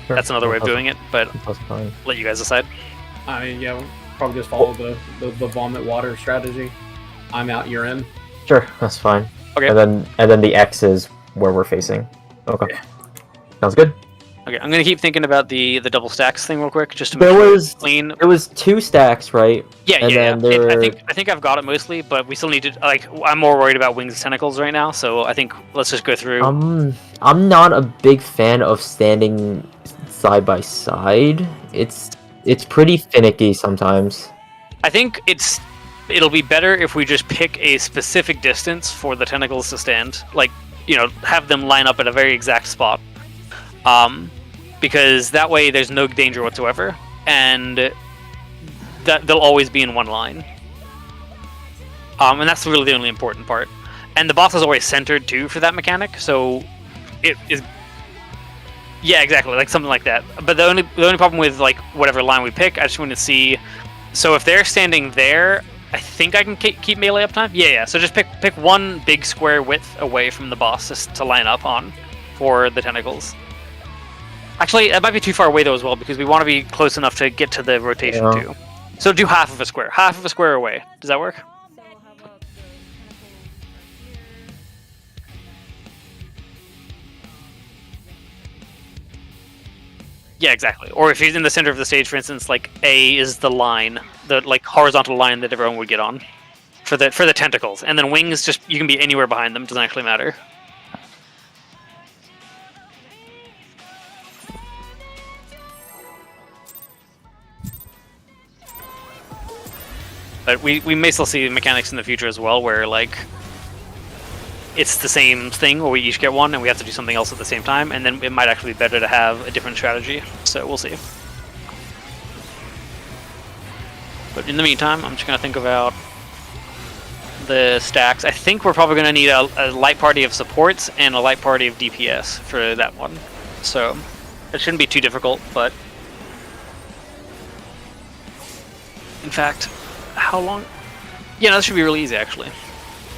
Sure. that's another way of doing it. But That's fine. let you guys decide. I mean, yeah, we'll probably just follow the vomit water strategy. I'm out, you're in. Sure, that's fine. Okay. And then the X is where we're facing. Okay. Yeah. Sounds good. Okay, I'm gonna keep thinking about the double stacks thing real quick, just to There make sure was it's clean. There was 2 stacks, right? Yeah, and yeah. then there I were- think I've got it mostly, but we still need to like. I'm more worried about wings and tentacles right now, so I think let's just go through. I'm not a big fan of standing side by side. It's pretty finicky sometimes. I think it'll be better if we just pick a specific distance for the tentacles to stand. Like, have them line up at a very exact spot. Because that way there's no danger whatsoever, and that they'll always be in one line. And that's really the only important part. And the boss is always centered too for that mechanic, so it is. Yeah, exactly, like something like that. But the only problem with like whatever line we pick, I just want to see. So if they're standing there, I think I can keep melee uptime. Yeah. So just pick one big square width away from the boss to line up on for the tentacles. Actually, that might be too far away though as well, because we want to be close enough to get to the rotation Yeah. too. So do half of a square away. Does that work? Yeah, exactly. Or if he's in the center of the stage, for instance, like A is the line, the like horizontal line that everyone would get on for the tentacles, and then wings just you can be anywhere behind them. Doesn't actually matter. But we may still see mechanics in the future as well, where like it's the same thing, where we each get one and we have to do something else at the same time, and then it might actually be better to have a different strategy. So we'll see. But in the meantime, I'm just gonna think about the stacks. I think we're probably gonna need a light party of supports and a light party of DPS for that one. So it shouldn't be too difficult, but in fact, how long? Yeah, that should be really easy actually.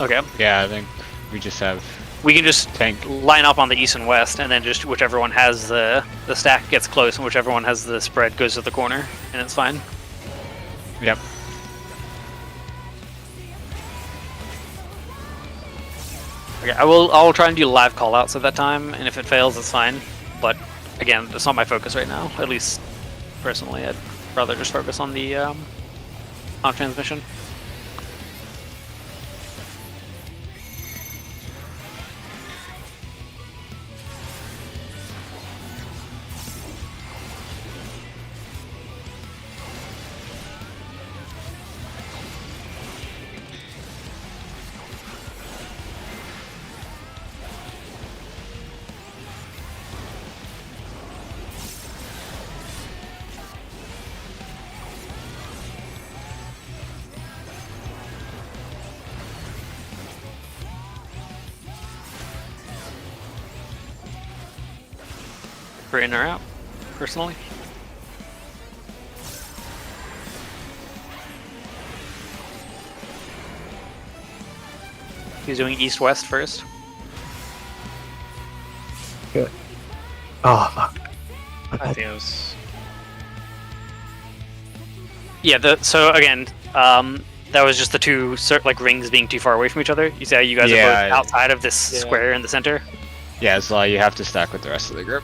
Okay. Yeah, I think we just have We can just tank. line up on the east and west, and then just whichever one has the stack gets close, and whichever one has the spread goes to the corner, and it's fine. Yep. Okay, I'll try and do live callouts at that time, and if it fails, it's fine. But again, it's not my focus right now. At least personally, I'd rather just focus on the on transmission. For in or out, personally. He's doing east-west first. Good. Oh fuck. I think it was. Yeah. So again, that was just the two like rings being too far away from each other. You see how you guys are Yeah, both outside of this square in the center. Yeah, so you have to stack with the rest of the group.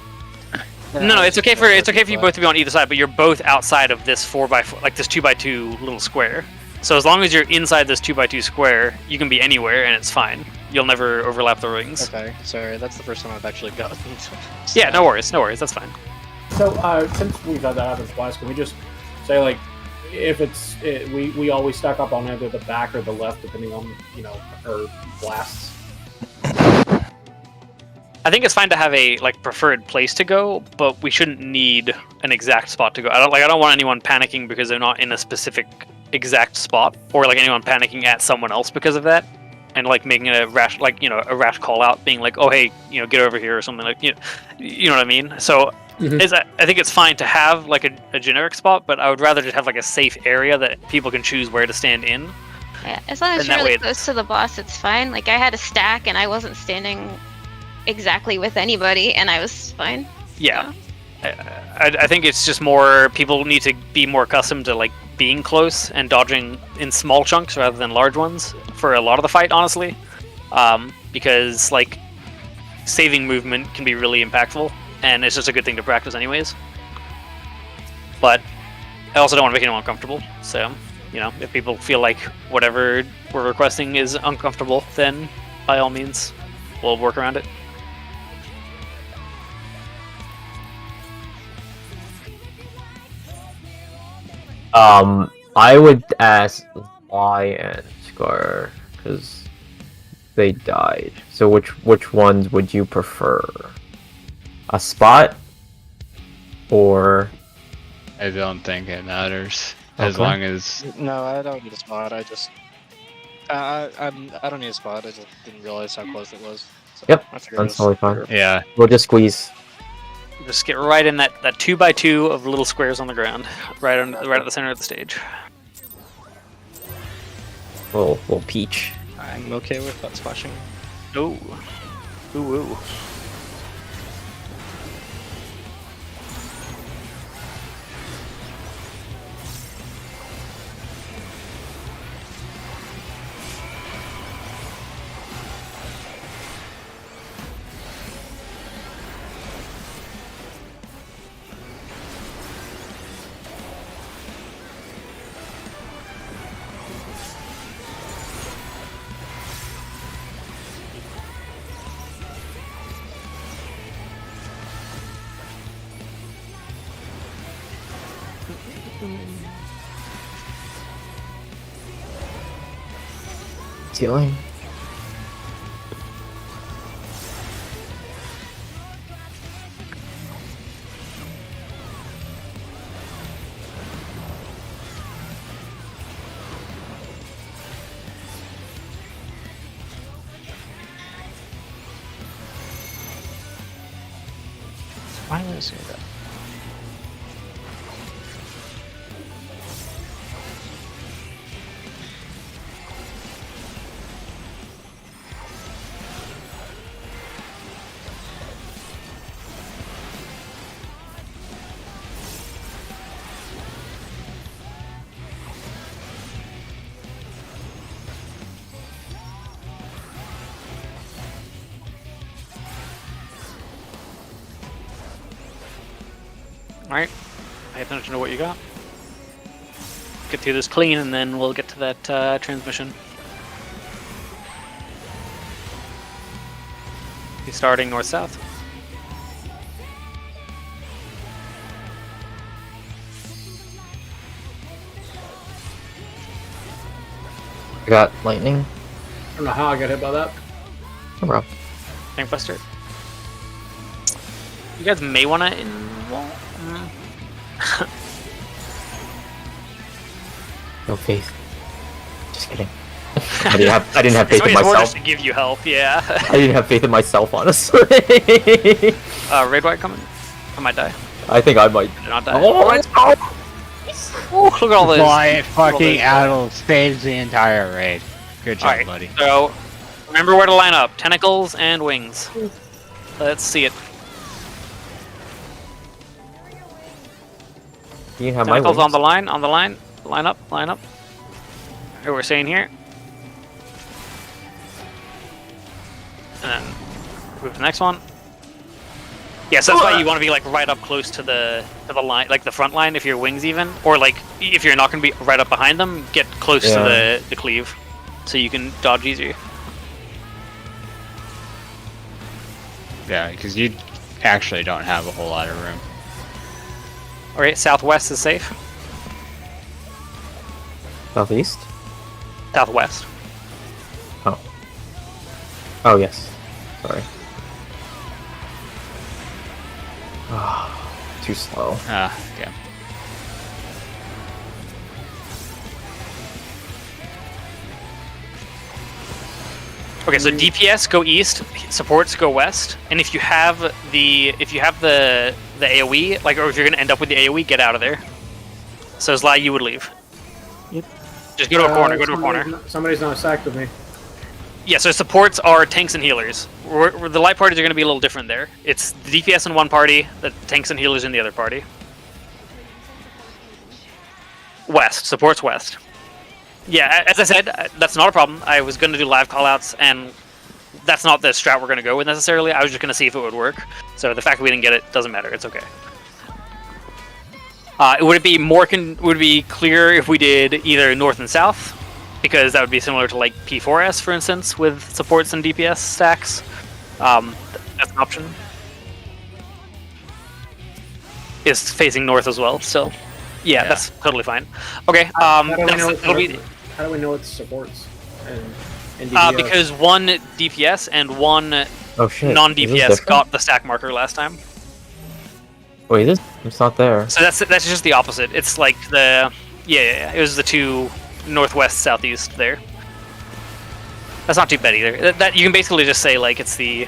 No, it's okay for you both to be on either side, but you're both outside of this 4x4, like this 2x2 little square. So as long as you're inside this 2x2 square, you can be anywhere and it's fine. You'll never overlap the rings. Okay, sorry, that's the first time I've actually gotten. Yeah, no worries, that's fine. So since we've had that happen twice, can we just say like, if we always stack up on either the back or the left, depending on our blasts. I think it's fine to have a like preferred place to go, but we shouldn't need an exact spot to go. I don't want anyone panicking because they're not in a specific exact spot, or like anyone panicking at someone else because of that. and like making a rash, like a rash call out, being like, oh hey, get over here or something, like you know what I mean. So I think it's fine to have like a generic spot, but I would rather just have like a safe area that people can choose where to stand in. Yeah, as long as And you're that really way close to the boss, it's fine. Like I had a stack and I wasn't standing exactly with anybody, and I was fine. Yeah, I think it's just more people need to be more accustomed to like being close and dodging in small chunks rather than large ones for a lot of the fight, honestly, because like saving movement can be really impactful, and it's just a good thing to practice anyways. But I also don't want to make anyone uncomfortable, so if people feel like whatever we're requesting is uncomfortable, then by all means we'll work around it. I would ask Y and Scar because they died. So which ones would you prefer? A spot or? I don't think it matters as Okay. long as No, I don't need a spot. I just I don't need a spot. I just didn't realize how close it was. So Yep, I figured it that's was- totally fine. yeah. We'll just squeeze. Just get right in that 2x2 of little squares on the ground, right at the center of the stage. We'll peach. I'm okay with butt splashing. Ooh, ooh. Ceiling. Why did I say that? Alright, pay attention to what you got. Get through this clean, and then we'll get to that transmission. He's starting north-south. I got lightning. I don't know how I got hit by that. No problem. Tankbuster. You guys may want to involve. No faith. Just kidding. I didn't have faith in It's more myself. just to give you help, yeah. I didn't have faith in myself, honestly. Raid White coming. I might die. I think I might. Did not die. Oh, let's go! Ooh, look at all this. Wyatt fucking this. Adel saves the entire raid. Good job, Alright, buddy. so remember where to line up. Tentacles and wings. Let's see it. You have my Tentacles wings. on the line, line up. Here we're saying here. And then move to the next one. Yeah, so that's why you want to be like right up close to the line, like the front line if your wings even, or like if you're not going to be right up behind them, get close to the cleave, so you can dodge easier. Yeah, because you actually don't have a whole lot of room. All right, southwest is safe. Southeast? Southwest. Oh, yes. Sorry. Ah, too slow. Ah, okay. Okay, so DPS go east, supports go west, and if you have the AOE, like, or if you're gonna end up with the AOE, get out of there. So Zly, you would leave. Yep. Just go to a corner. Go to a corner. Somebody's not stacked with me. Yeah, so supports are tanks and healers. The light parties are going to be a little different there. It's the DPS in one party, the tanks and healers in the other party. West, supports west. Yeah, as I said, that's not a problem. I was going to do live callouts, and that's not the strat we're going to go with necessarily. I was just going to see if it would work. So the fact that we didn't get it doesn't matter. It's okay. Would it be would it be clearer if we did either north and south? Because that would be similar to like P4S, for instance, with supports and DPS stacks. That's an option. Is facing north as well, so yeah, that's totally fine. Okay, How do we know it's supports and DPS? because one DPS and one Oh shit. non-DPS Is this different? got the stack marker last time. Wait, it's not there. So that's just the opposite. It's like the it was the two northwest southeast there. That's not too bad either. That you can basically just say like it's the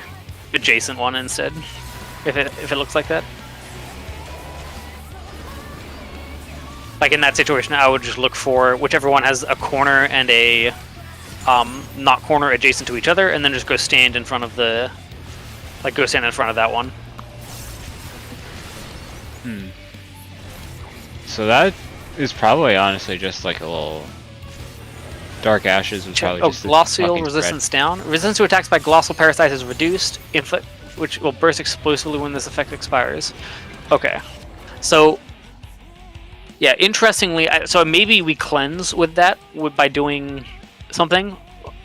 adjacent one instead, if it looks like that. Like in that situation, I would just look for whichever one has a corner and a not corner adjacent to each other, and then just go stand in front of the go stand in front of that one. So that is probably honestly just like a little Dark Ashes was probably just Glossal fucking resistance down. Resistance to attacks by Glossal Parasite is reduced, which will burst explosively when this effect expires. Okay. So, yeah, interestingly, so maybe we cleanse with that by doing something,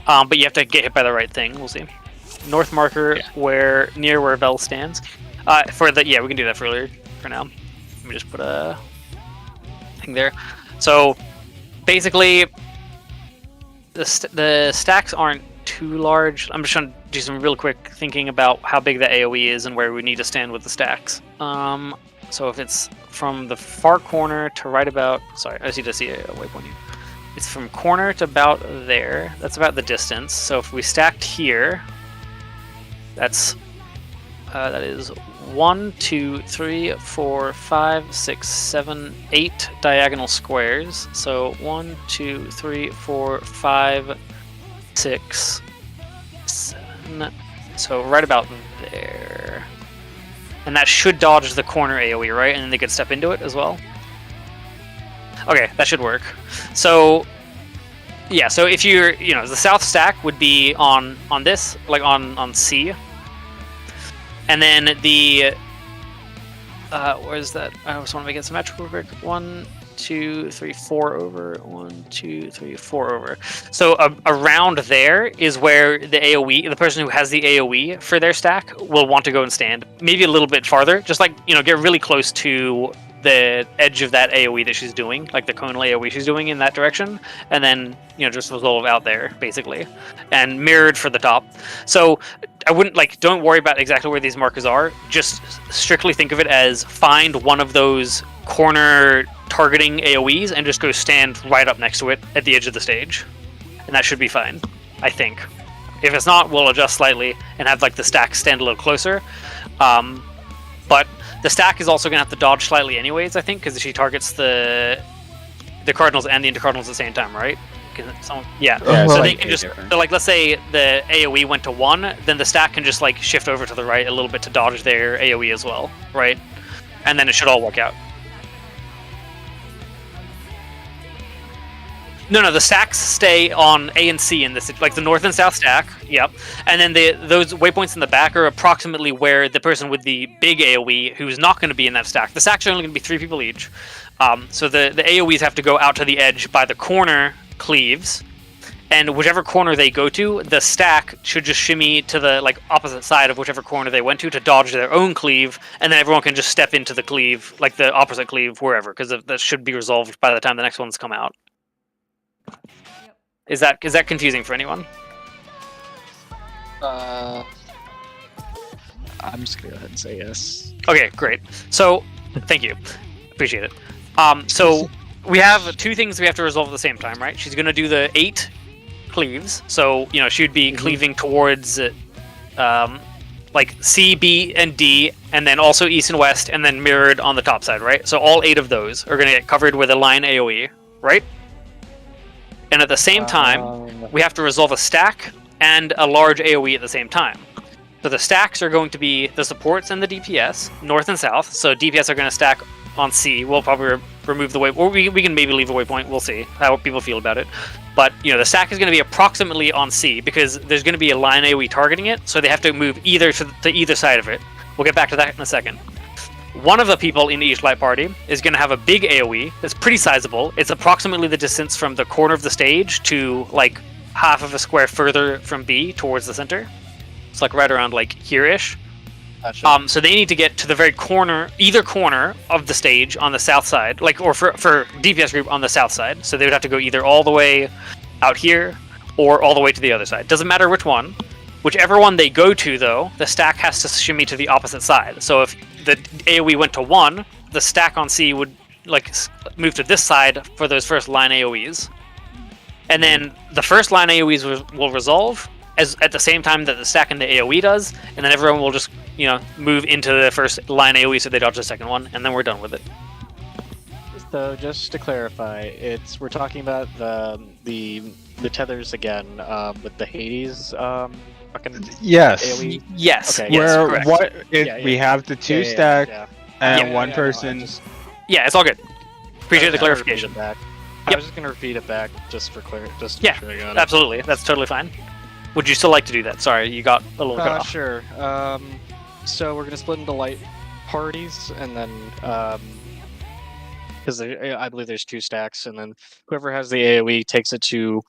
but you have to get hit by the right thing. We'll see. North marker near where Vel stands. We can do that for now. Let me just put a thing there. So, basically, the stacks aren't too large. I'm just trying to do some real quick thinking about how big the AoE is and where we need to stand with the stacks. So if it's from the far corner to right about... Sorry, I just need to see a waypoint here. It's from corner to about there. That's about the distance. So if we stacked here, that is 1, 2, 3, 4, 5, 6, 7, 8 diagonal squares. So 1, 2, 3, 4, 5, 6, 7. So right about there. And that should dodge the corner AoE, right? And then they could step into it as well. Okay, that should work. So yeah, so if you're, the south stack would be on this, like on C. And then the where's that? I just want to make it symmetrical real quick. 1, 2, 3, 4 over. 1, 2, 3, 4 over. So around there is where the AoE, the person who has the AoE for their stack, will want to go and stand. Maybe a little bit farther, just like get really close to the edge of that AoE that she's doing, like the conal AoE she's doing in that direction, and then just resolve out there basically, and mirrored for the top. So I wouldn't don't worry about exactly where these markers are. Just strictly think of it as find one of those corner targeting AoEs and just go stand right up next to it at the edge of the stage, and that should be fine, I think. If it's not, we'll adjust slightly and have the stack stand a little closer. But the stack is also going to have to dodge slightly anyways, I think, because she targets the Cardinals and the Intercardinals at the same time, right? So they can just... So, let's say the AoE went to 1, then the stack can just, shift over to the right a little bit to dodge their AoE as well, right? And then it should all work out. No, the stacks stay on A and C in this, the north and south stack. Yep, and then those waypoints in the back are approximately where the person with the big AoE, who's not going to be in that stack. The stacks are only going to be 3 people each, so the AoEs have to go out to the edge by the corner cleaves, and whichever corner they go to, the stack should just shimmy to the opposite side of whichever corner they went to dodge their own cleave, and then everyone can just step into the cleave, the opposite cleave, wherever, because that should be resolved by the time the next ones come out. Is that confusing for anyone? I'm just gonna go ahead and say yes. Okay, great. So, thank you. Appreciate it. So, we have 2 things we have to resolve at the same time, right? She's gonna do the 8 cleaves. So she would be cleaving towards like C, B, and D, and then also East and West, and then mirrored on the top side, right? So all 8 of those are going to get covered with a line AoE, right? And at the same time, we have to resolve a stack and a large AoE at the same time. So the stacks are going to be the supports and the DPS, north and south. So DPS are going to stack on C. We'll probably remove the waypoint, or we can maybe leave a waypoint. We'll see how people feel about it. But the stack is going to be approximately on C because there's going to be a line AoE targeting it, so they have to move either to either side of it. We'll get back to that in a second. One of the people in each light party is going to have a big AoE that's pretty sizable. It's approximately the distance from the corner of the stage to like half of a square further from B towards the center. It's like right around like here-ish. Gotcha. So they need to get to the very corner, either corner of the stage on the south side, like, or for DPS group on the south side. So they would have to go either all the way out here or all the way to the other side. Doesn't matter which one. Whichever one they go to, though, the stack has to shimmy to the opposite side. So if the AoE went to 1, the stack on C would like move to this side for those first line AoEs. And then the first line AoEs will resolve at the same time that the stack and the AoE does, and then everyone will just move into the first line AoE so they dodge the second one, and then we're done with it. So just to clarify, we're talking about the tethers again with the Hades fucking Yes. AoE. Yes. Okay, yes, Where correct. we have the 2 stack and one person. Yeah, it's all good. Appreciate the clarification. I was just gonna repeat it back just for clear. Just to Yeah, make sure I got it. absolutely. That's totally fine. Would you still like to do that? Sorry, you got a little cut off. Sure. So we're gonna split into light parties, and then because I believe there's 2 stacks, and then whoever has the AoE takes it to,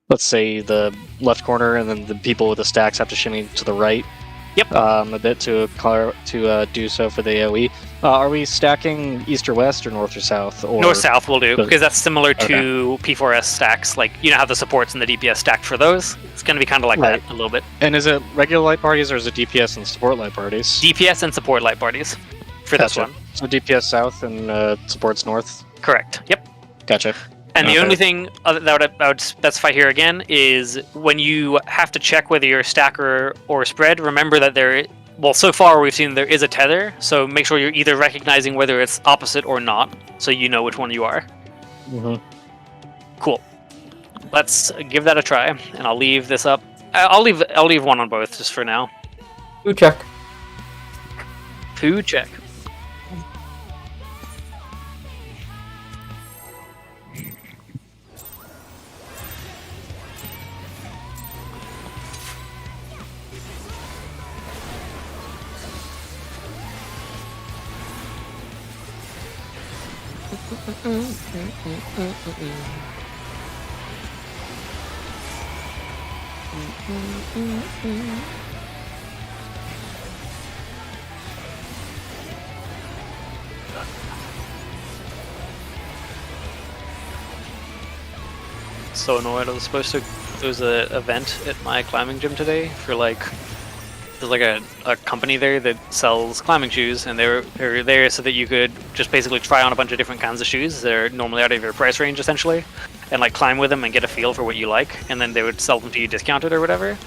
let's say, the left corner, and then the people with the stacks have to shimmy to the right. Yep. A bit to do so for the AoE. Are we stacking east or west or north or south? Or North-south will do, because that's similar to P4S stacks. Like, how the supports and the DPS stacked for those? It's going to be kind of like that a little bit. And is it regular light parties or is it DPS and support light parties? DPS and support light parties for this one. So DPS south and supports north? Correct. Yep. Gotcha. And the only thing that I would specify here again is when you have to check whether you're stacker or spread, remember that so far we've seen there is a tether, so make sure you're either recognizing whether it's opposite or not, so you know which one you are. Mm-hmm. Cool. Let's give that a try, and I'll leave this up. I'll leave one on both just for now. Who check? Who check? So annoyed. There was an event at my climbing gym today for there's like a company there that sells climbing shoes, and they were there so that you could just basically try on a bunch of different kinds of shoes that are normally out of your price range essentially, and like climb with them and get a feel for what you like, and then they would sell them to you discounted or whatever.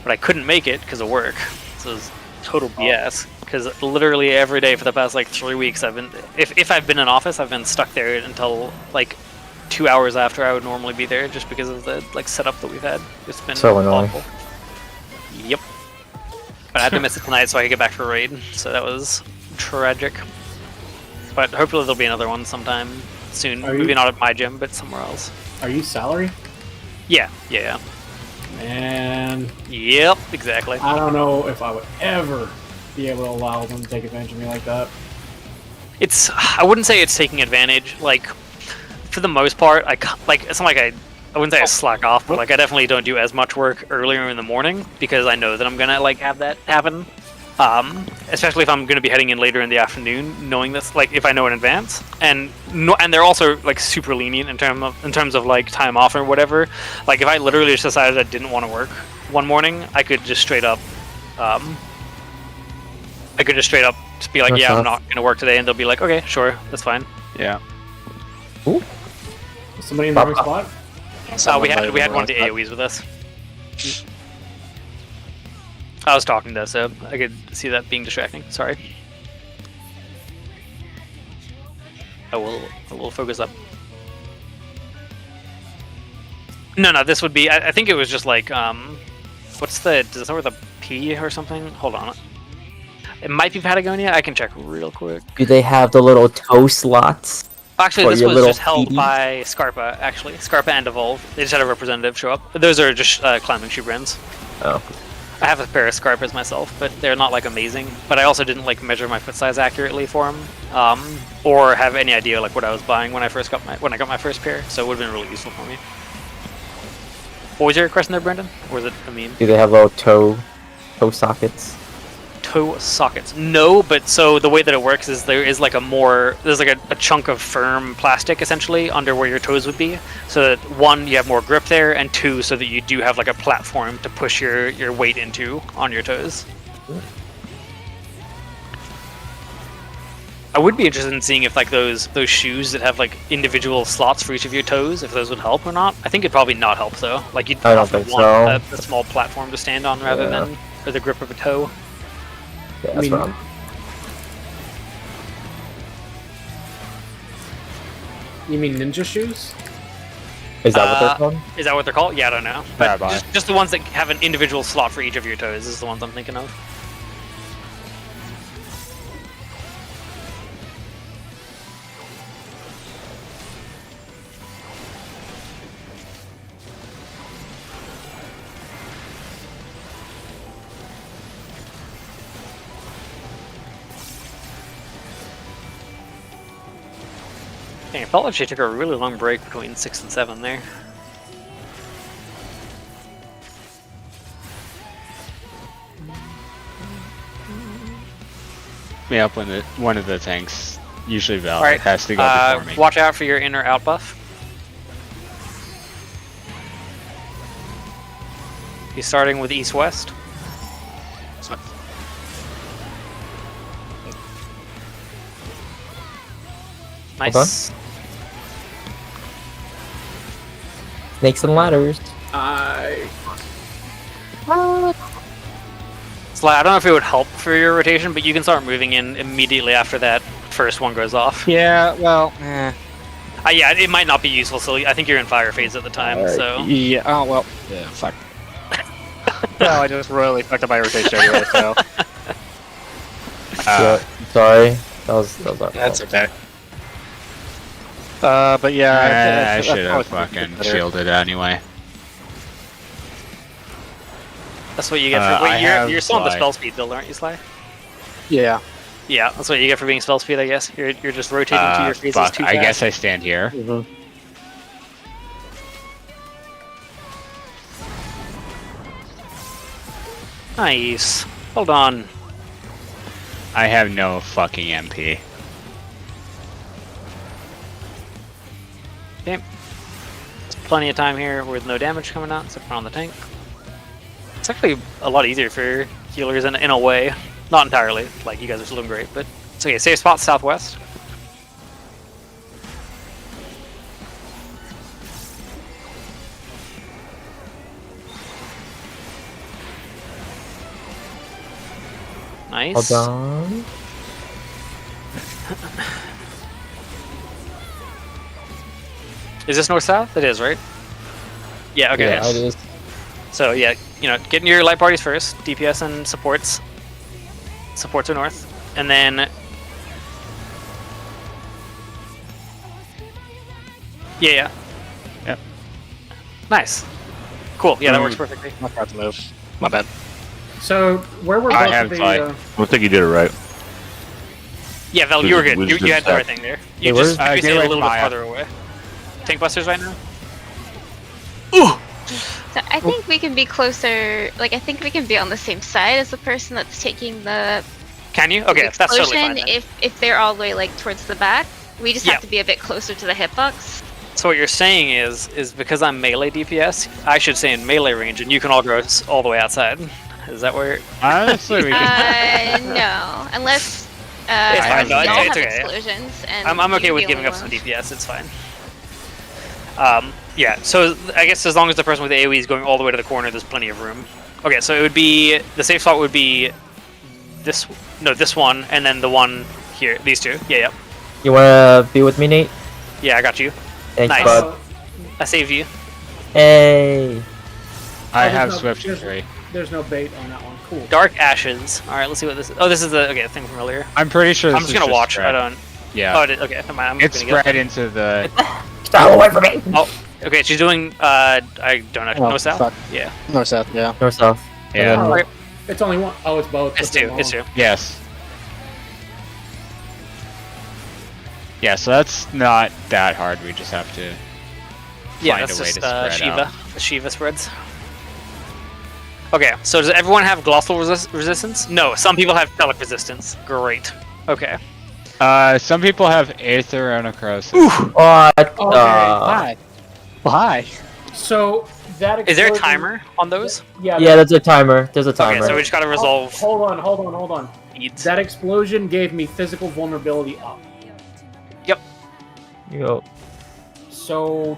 But I couldn't make it because of work, so it was total BS. Because literally every day for the past 3 weeks, I've been if I've been in office, I've been stuck there until 2 hours after I would normally be there, just because of the setup that we've had. It's been So annoying. awful. Yep. But I had to miss it tonight so I could get back for a raid, so that was tragic. But hopefully there'll be another one sometime soon. Maybe not at my gym, but somewhere else. Are you salary? Yeah. Man. Yep, exactly. I don't know if I would ever be able to allow them to take advantage of me like that. I wouldn't say it's taking advantage. For the most part, it's not like I wouldn't say I slack off, but I definitely don't do as much work earlier in the morning because I know that I'm gonna have that happen. Especially if I'm gonna be heading in later in the afternoon, knowing this, if I know in advance, and they're also super lenient in terms of time off or whatever. If I literally just decided I didn't want to work one morning, I could just straight up, just be like, That's yeah, I'm tough. not gonna work today, and they'll be like, okay, sure, that's fine. Yeah. Is somebody in the wrong spot? We had Someone one of the might have AoEs with us. I was talking to, so I could see that being distracting. Sorry. I will focus up. No, this would be. I think it was just like what's the? Does it start with a P or something? Hold on. It might be Patagonia. I can check real quick. Do they have the little toe slots? Actually, For this your was little just held feeties? by Scarpa. Actually, Scarpa and Evolve. They just had a representative show up. But those are just climbing shoe brands. Oh. I have a pair of Scarpas myself, but they're not like amazing. But I also didn't like measure my foot size accurately for them, or have any idea like what I was buying when I got my first pair. So it would have been really useful for me. What was your question there, Brendan? Or was it a meme? Do they have little toe sockets? Toe sockets. No, but so the way that it works is there is like there's like a chunk of firm plastic essentially under where your toes would be. So that one, you have more grip there, and two, so that you do have like a platform to push your weight into on your toes. I would be interested in seeing if like those shoes that have like individual slots for each of your toes, if those would help or not. I think it'd probably not help though. Like you'd I don't probably think want so. a small platform to stand on rather Yeah. than for the grip of a toe. Yeah, I that's mean, what I'm... You mean ninja shoes? Is that what they're called? Is that what they're called? Yeah, I don't know. Yeah, But bye. just the ones that have an individual slot for each of your toes is the ones I'm thinking of. Dang, it felt like she took a really long break between 6 and 7 there. Me up when one of the tanks, usually Val, Alright, has to go before me. watch out for your inner out buff. He's starting with east-west. Nice. Snakes and ladders. Sly, I don't know if it would help for your rotation, but you can start moving in immediately after that first one goes off. Yeah, well, Yeah, it might not be useful, so I think you're in fire phase at the time, so... yeah, oh, well, yeah, fuck. No, I just royally fucked up my rotation anyway, so. Yeah, sorry. That was our That's fault. okay. But yeah, I should have probably fucking better. shielded anyway. That's what you get for... I Wait, have you're still on the Sly. spell speed build, aren't you, Sly? Yeah. Yeah, that's what you get for being spell speed, I guess. You're just rotating to your phases Fuck, too I fast. guess I stand here. Nice. Hold on. I have no fucking MP. Okay. There's plenty of time here with no damage coming out, except for on the tank. It's actually a lot easier for healers in a way. Not entirely, like you guys are still doing great, but it's okay. Safe spot southwest. Nice. Hold on. Is this north-south? It is, right? Yeah, okay. Yeah, it is. So yeah, getting your light parties first, DPS and supports. Supports are north. And then... Yeah. Yep. Nice. Cool, yeah, that works perfectly. I forgot to move. My bad. So where were I both have of the? fight. I think you did it right. Yeah, Vel, you were good. You had the right thing there. You Hey, just where's- you get stay away a little from bit Maya. farther away. Tank busters right now? So I think we can be closer. Like I think we can be on the same side as the person that's taking the Can you? Okay, that's totally explosion. fine then. If they're all the way like towards the back, we just Yeah. have to be a bit closer to the hitbox. So what you're saying is because I'm melee DPS, I should stay in melee range, and you can all go all the way outside. Is that where? Honestly, we can. No, unless It's fine, no, y'all it's have okay. explosions and I'm okay you're with the giving only up some one. DPS. It's fine. Yeah, so I guess as long as the person with the AoE is going all the way to the corner, there's plenty of room. Okay, so it would be the safe spot would be this one, and then the one here. These two. Yeah. You wanna be with me, Nate? Yeah, I got you. Thanks, Nice. bud. I saved you. Hey. I there's have no- Swift there's- 3. There's no bait on that one. Cool. Dark Ashes. All right, let's see what this is. Oh, this is the thing from earlier. I'm pretty sure this I'm just gonna is watch. Spread. I don't. Yeah. Oh, okay. Never mind. I'm It's gonna get spread into the. Stop away from me. Oh, okay. She's doing. I don't know. Oh, North south. fuck. Yeah. North south, yeah. North south. Yeah. Oh, Okay. it's only one. Oh, it's both. It's What's two. It's wrong? two. Yes. Yeah, so that's not that hard. We just have to Yeah, find that's a way just to spread Shiva. out. The Shiva spreads. Okay, so does everyone have Glossal resistance? No, some people have Telic resistance. Great. Okay. Some people have Aether and Necrosis. What? Okay. Why? Why? So that Is there a explosion- timer on those? Yeah. Yeah, there's a timer. There's a timer. Okay, so we just gotta resolve Hold on. needs. That explosion gave me physical vulnerability up. Yo. So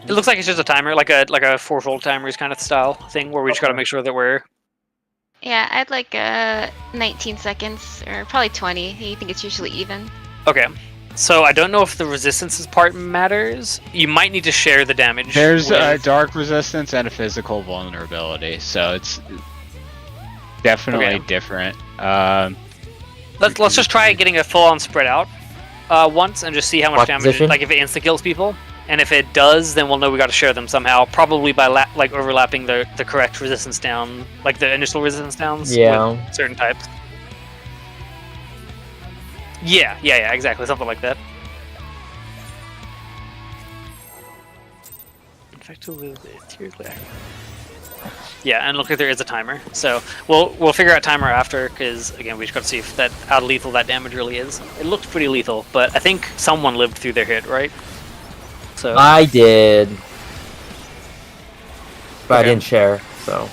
It looks like it's just a timer, like a fourfold timers kind of style thing, where we just gotta make sure that we're. Yeah, I'd like 19 seconds or probably 20. You think it's usually even? Okay. So I don't know if the resistances part matters. You might need to share the damage. There's a with- dark resistance and a physical vulnerability, so it's definitely Okay. different. Let's just try getting a full-on spread out once and just see how much What damage. position? Like if it insta kills people, and if it does, then we'll know we got to share them somehow. Probably by like overlapping the correct resistance down, like the initial resistance downs. Yeah. With certain types. Yeah, exactly, something like that. Infected with ethereal. Yeah, and look like there is a timer. So we'll figure out timer after, because again we just got to see if how lethal that damage really is. It looks pretty lethal, but I think someone lived through their hit, right? So I did. But I Okay. didn't share, so.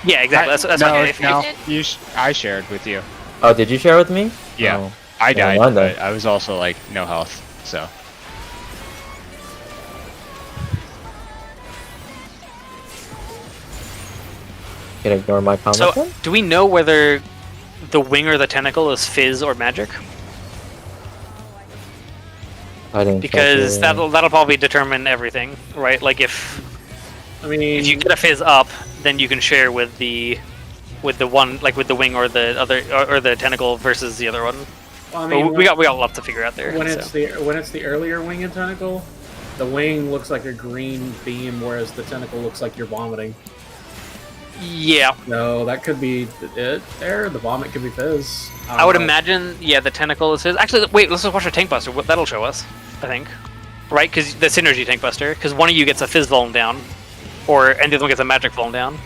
yeah, exactly. That's no, okay. If you- no, I shared with you. Oh, did you share with me? Yeah. Oh. I Never died, mind then. but I was also like no health, so. You can ignore my comment So then? do we know whether the wing or the tentacle is fizz or magic? I didn't check Because it. that'll probably determine everything, right? Like if I you get a fizz up, then you can share with the one, like with the wing or the other or the tentacle versus the other one. I But mean, we got lots to figure out there. when so. it's the earlier wing and tentacle, the wing looks like a green beam, whereas the tentacle looks like you're vomiting. Yeah, No, that could be it. There, the vomit could be fizz. I would don't know. imagine. Yeah, the tentacle is fizz. Actually, wait. Let's just watch a tank buster. That'll show us, I think. Right? Because the synergy tank buster. Because one of you gets a fizz vuln down, and the other one gets a magic vuln down.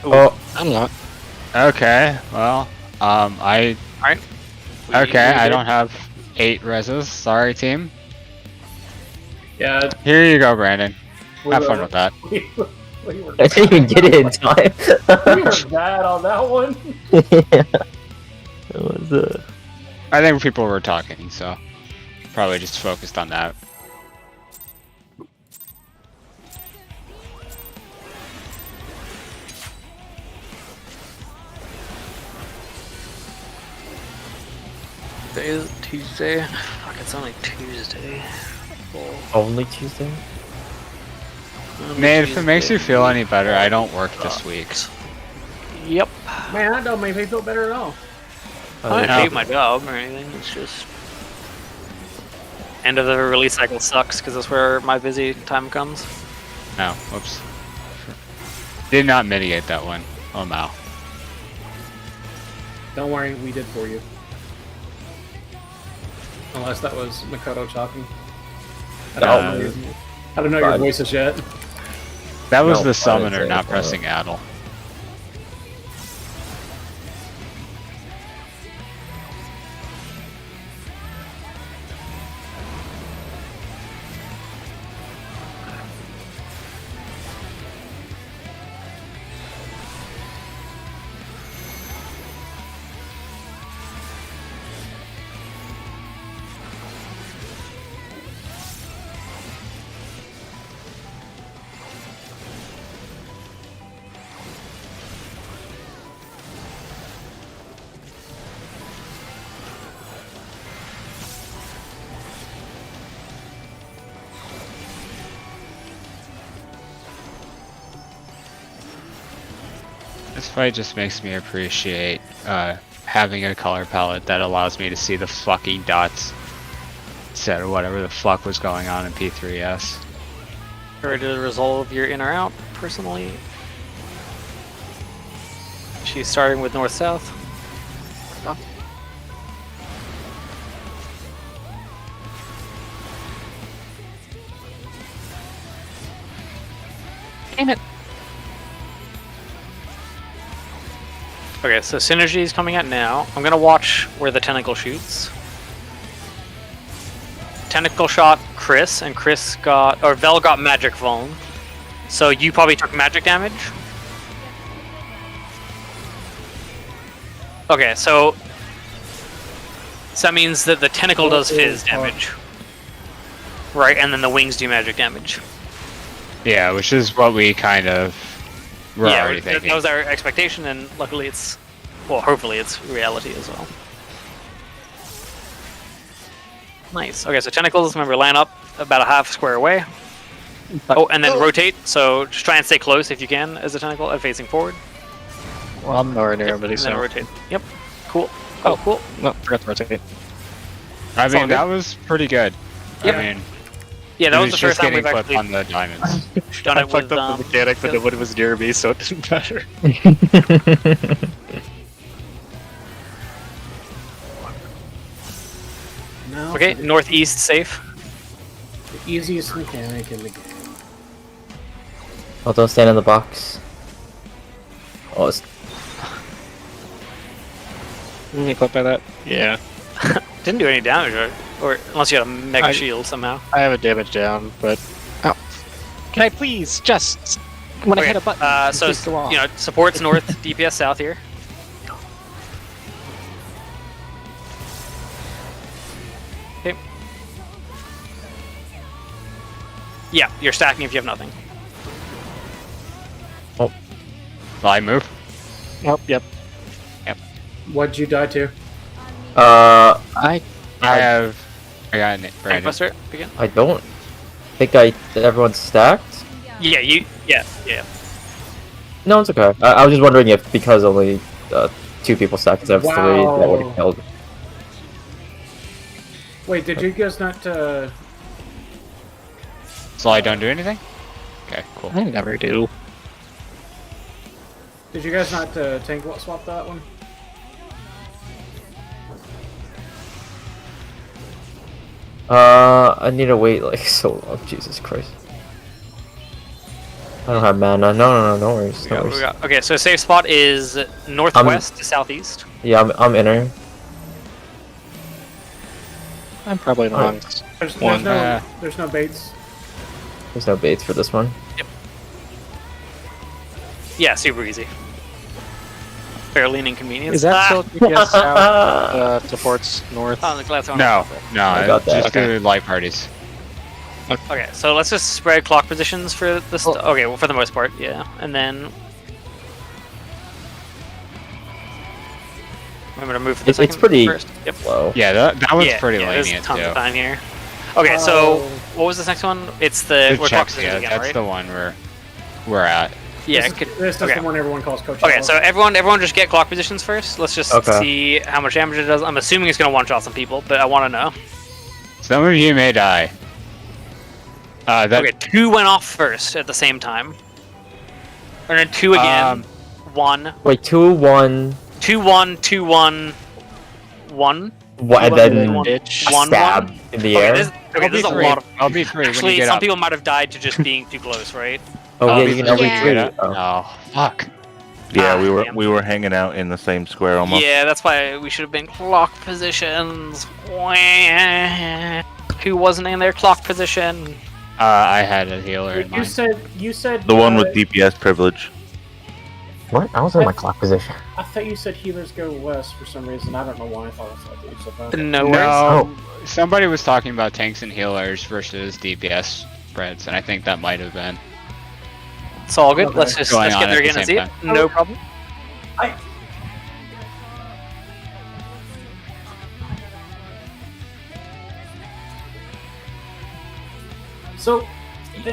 Oh, I'm not. Okay, well, I. Alright. Okay, I don't have 8 reses. Sorry, team. Yeah, Here you go, Brandon. we Have were- fun with that. we were I didn't even get it in time. we were bad on that one. Yeah. It was I think people were talking, so probably just focused on that. Today is Tuesday. Fuck, it's only Tuesday. only Tuesday. Nate, if it makes you feel any better, I don't work this week. Yep. Man, that don't make me feel better at all. I Yeah. hate my job or anything. It's just end of the release cycle sucks because that's where my busy time comes. No, whoops. Did not mitigate that one. Oh, Mal. Don't worry, we did for you. Unless that was Makoto talking. I don't know your Fine. voices yet. That was No, the I summoner didn't say not it. pressing Addle. fight just makes me appreciate having a color palette that allows me to see the fucking dots instead of whatever the fuck was going on in P3S. Ready to resolve your in or out, personally. She's starting with north-south. Damn it. Okay, so synergy is coming out now. I'm gonna watch where the tentacle shoots. Tentacle shot Chris, and Chris got, or Vel got magic vuln. So you probably took magic damage. Okay, so that means that the tentacle does fizz damage, right? And then the wings do magic damage. Yeah, which is what we kind of were already that thinking. was our expectation, and luckily it's, well, hopefully it's reality as well. Nice. Okay, so tentacles, remember, line up about a half square away. Oh, and then rotate, so just try and stay close if you can as a tentacle and facing forward. Well, I'm nowhere near Yep, everybody, and then so. rotate. Yep. Cool. Oh, cool. No, forgot to rotate. I all mean, good. that was pretty good. Yep. I mean, Yeah, that he was the first just time getting we've clipped actually on the diamonds. done I it fucked with, up the mechanic, but nobody was near me, so it didn't matter. Now Okay, for the northeast safe. easiest mechanic in the game. Oh, don't stand in the box. Oh, it's... You clip by that? Yeah. Didn't do any damage, or unless you had a mega I- shield somehow. I have a damage down, but. Ow. Can I please just. When I Okay, hit a button, so please go off. you know, supports north, DPS south here. Okay. Yeah, you're stacking if you have nothing. I move. Oh, yep. What'd you die to? I I got it. Tank Brandon. Buster again. I don't think everyone's stacked. Yeah, yeah. No, it's okay. I was just wondering if because only 2 people stacked instead of 3, that would have killed. Wait, did you guys not? So I don't do anything? Okay, cool. I never do. Did you guys not tank swap that one? I need to wait like so long. Jesus Christ. I don't have mana. No worries. No worries. Okay, so safe spot is northwest to southeast. Yeah, I'm inner. I'm probably Oh. wrong. There's no baits. There's no baits for this one. Yeah, super easy. Fairly inconvenient. Is that still DPS south supports north? on the glass one? No, I got that, just okay. do light parties. Okay, so let's just spread clock positions for this. Okay, well, for the most part, yeah. And then remember to move for the It's second pretty first. Yep. low. Yeah, that was yeah, pretty yeah, there's lenient tons too. of time here. Okay, so what was this next one? It's the we're clock Checks, positions yeah, again, that's right? the one we're at. Yeah. This is okay. the one everyone calls Coachella. Okay, so everyone just get clock positions first. Let's just Okay. see how much damage it does. I'm assuming it's gonna one shot some people, but I want to know. Some of you may die. That Okay, 2 went off first at the same time. And then 2 again. 1. Wait, 2, 1, 2 1 2 1 1. and then one, a one, stab one. in the Okay, air. there's a three. lot of. I'll be 3 when you Actually, get some up. people might have died to just being too close, right? Oh I'll yeah, be you can three only when you get treat. up. Oh, fuck. Yeah, Ah, we were damn. we were hanging out in the same square almost. Yeah, that's why we should have been clock positions. Who wasn't in their clock position? I had a healer in You mind. said The one with DPS privilege. What? I was in my clock position. I thought you said healers go west for some reason. I don't know why I thought you said that. No worries. No, somebody was talking about tanks and healers versus DPS spreads, and I think that might have been. It's all good. Okay. Let's just Going let's on get there at the again and same see it. No problem. So,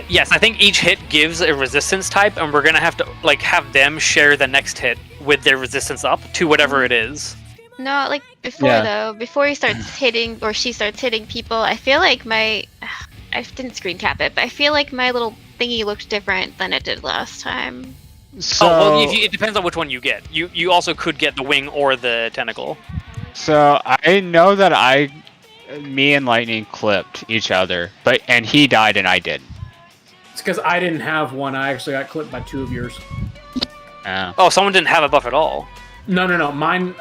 Yes, I think each hit gives a resistance type, and we're gonna have to like have them share the next hit with their resistance up to whatever it is. No, like before Yeah. though, before he starts hitting or she starts hitting people, I feel like I didn't screen cap it, but I feel like my little thingy looked different than it did last time. So, Oh well, it depends on which one you get. You also could get the wing or the tentacle. so I know that me and Lightning clipped each other, and he died and I didn't. It's because I didn't have one. I actually got clipped by 2 of yours. Oh, someone didn't have a buff at all. No. Mine.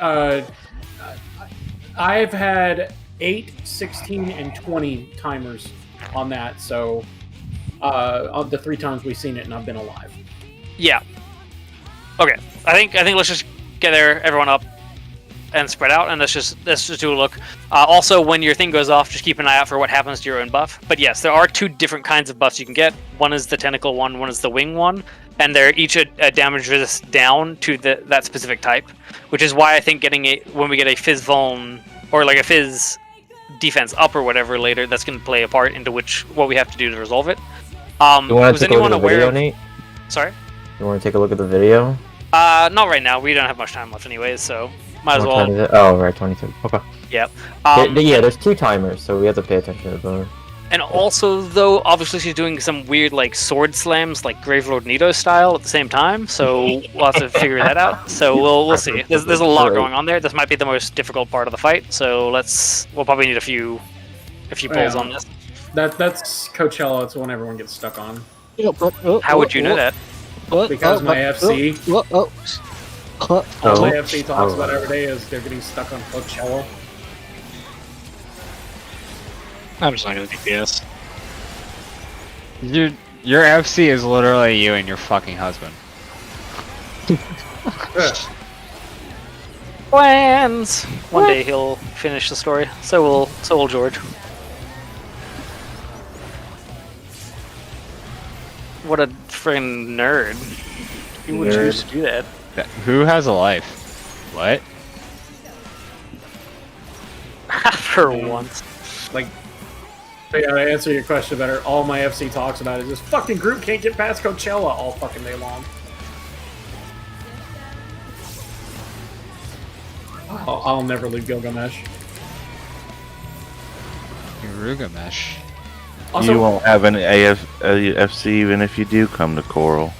I've had 8, 16, and 20 timers on that. So, of the 3 times we've seen it, and I've been alive. Yeah. Okay. I think let's just get everyone up and spread out, and let's just do a look. Also, when your thing goes off, just keep an eye out for what happens to your own buff. But yes, there are 2 different kinds of buffs you can get. One is the tentacle one is the wing one, and they're each a damage resist down to that specific type, which is why I think when we get a Fizz Vuln or like a Fizz defense up or whatever later, that's going to play a part into what we have to do to resolve it. You want Was to take a look anyone at the aware video, of... Nate? Sorry? You want to take a look at the video? Not right now. We don't have much time left anyways, so might as What time well. is it? Oh, right, 22. Okay. Yep. Yeah, there's 2 timers, so we have to pay attention to them. And also, though, obviously she's doing some weird, like, sword slams, like Gravelord Nito style at the same time, so we'll have to figure that out. So we'll see. There's a lot going on there. This might be the most difficult part of the fight, so we'll probably need a few pulls on this. That's Coachella. It's the one everyone gets stuck on. How would you know that? Because my FC. All Oh. my FC talks about every day is they're getting stuck on Coachella. I'm just not gonna DPS. Your FC is literally you and your fucking husband. Plans! One day he'll finish the story. So will George. What a friggin' nerd. Who would choose to do that? Who has a life? What? For once. Like, yeah, to answer your question better, all my FC talks about is this fucking group can't get past Coachella all fucking day long. I'll never leave Gilgamesh. Rugamesh. Also, You won't have an AFC even if you do come to Coral.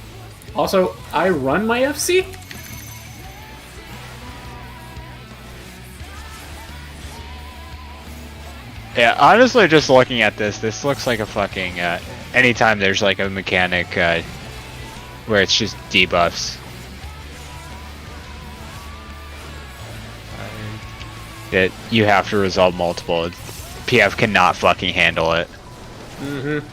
Also, I run my FC? Yeah, honestly, just looking at this looks like a fucking, anytime there's like a mechanic, where it's just debuffs. That you have to resolve multiple. PF cannot fucking handle it. Mm-hmm.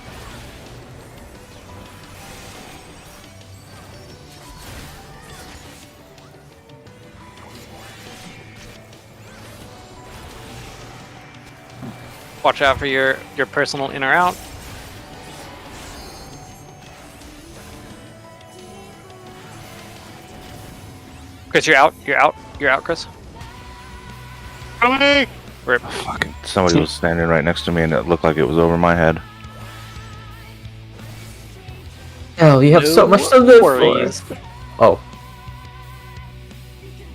Watch out for your personal in or out. Chris, you're out. You're out, Chris. Rip. Fucking somebody was standing right next to me and it looked like it was over my head. Hell, you have so No much to live worries. for. Oh.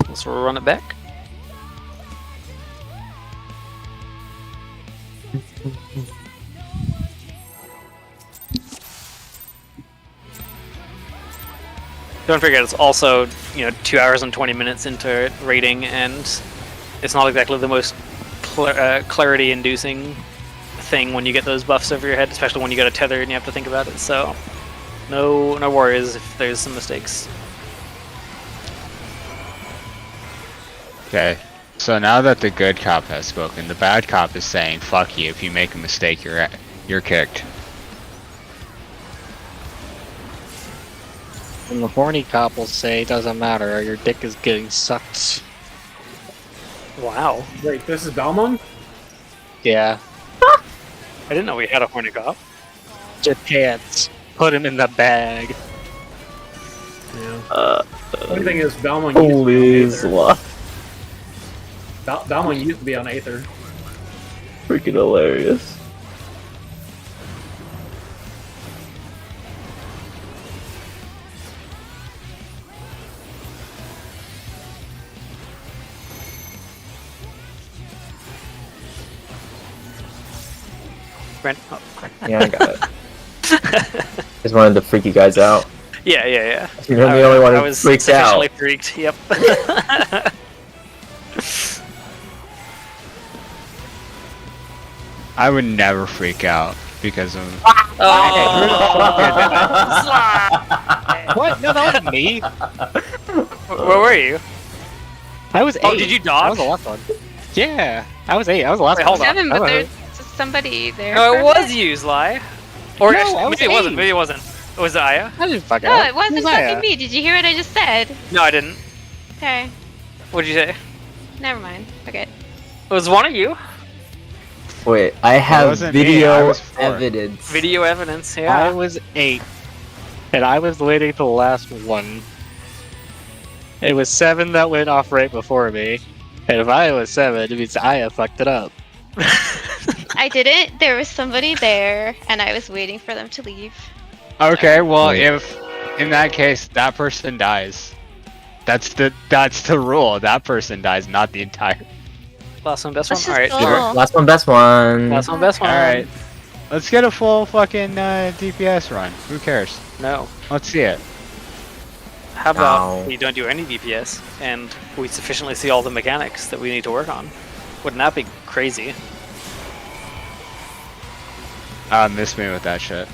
Let's run it back. Don't forget, it's also 2 hours and 20 minutes into raiding, and it's not exactly the most clarity-inducing thing when you get those buffs over your head, especially when you get a tether and you have to think about it. So, no worries if there's some mistakes. Okay, so now that the good cop has spoken, the bad cop is saying, "Fuck you! If you make a mistake, you're kicked." And the horny cop will say, "Doesn't matter. Your dick is getting sucked." Wow, Wait, this is Balmung? Yeah. I didn't know we had a horny cop. Your pants. Put him in the bag. Yeah. The thing is, Balmung Holy used to be on slut. Aether. Balmung used to be on Aether. Freaking hilarious. Brent? Oh. Yeah, I got it. Just wanted to freak you guys out. Yeah. You're the only one I who was freaks sufficiently out. freaked. Yep. I would never freak out because of. What? No, that wasn't me. Where were you? I was 8. Oh, did you dodge? I was the last one. Yeah, I was 8. I was the last Wait, one. hold on. Seven, I but was- there's somebody there. No, it for a was bit. you, Sly. Or No, actually, I was maybe it wasn't. eight. Maybe it wasn't. Was it Aya? I didn't fuck No, out. it wasn't Who's Aya? fucking me. Did you hear what I just said? No, I didn't. Okay, What did you say? never mind. Okay. It was one of you. Wait, I have wasn't me, I video was 4. evidence. Video evidence. I Yeah. was 8, and I was waiting for the last one. It was 7 that went off right before me, and if I was 7, it means Aya fucked it up. I didn't. There was somebody there, and I was waiting for them to leave. Okay, well, Wait. if in that case that person dies, that's the rule. That person dies, not the entire. Last one, best Let's one. just All right. go. Last one, best one. Last one, best one. All right, let's get a full fucking DPS run. Who cares? No. Let's see it. How about No. we don't do any DPS and we sufficiently see all the mechanics that we need to work on? Wouldn't that be crazy? Miss me with that shit.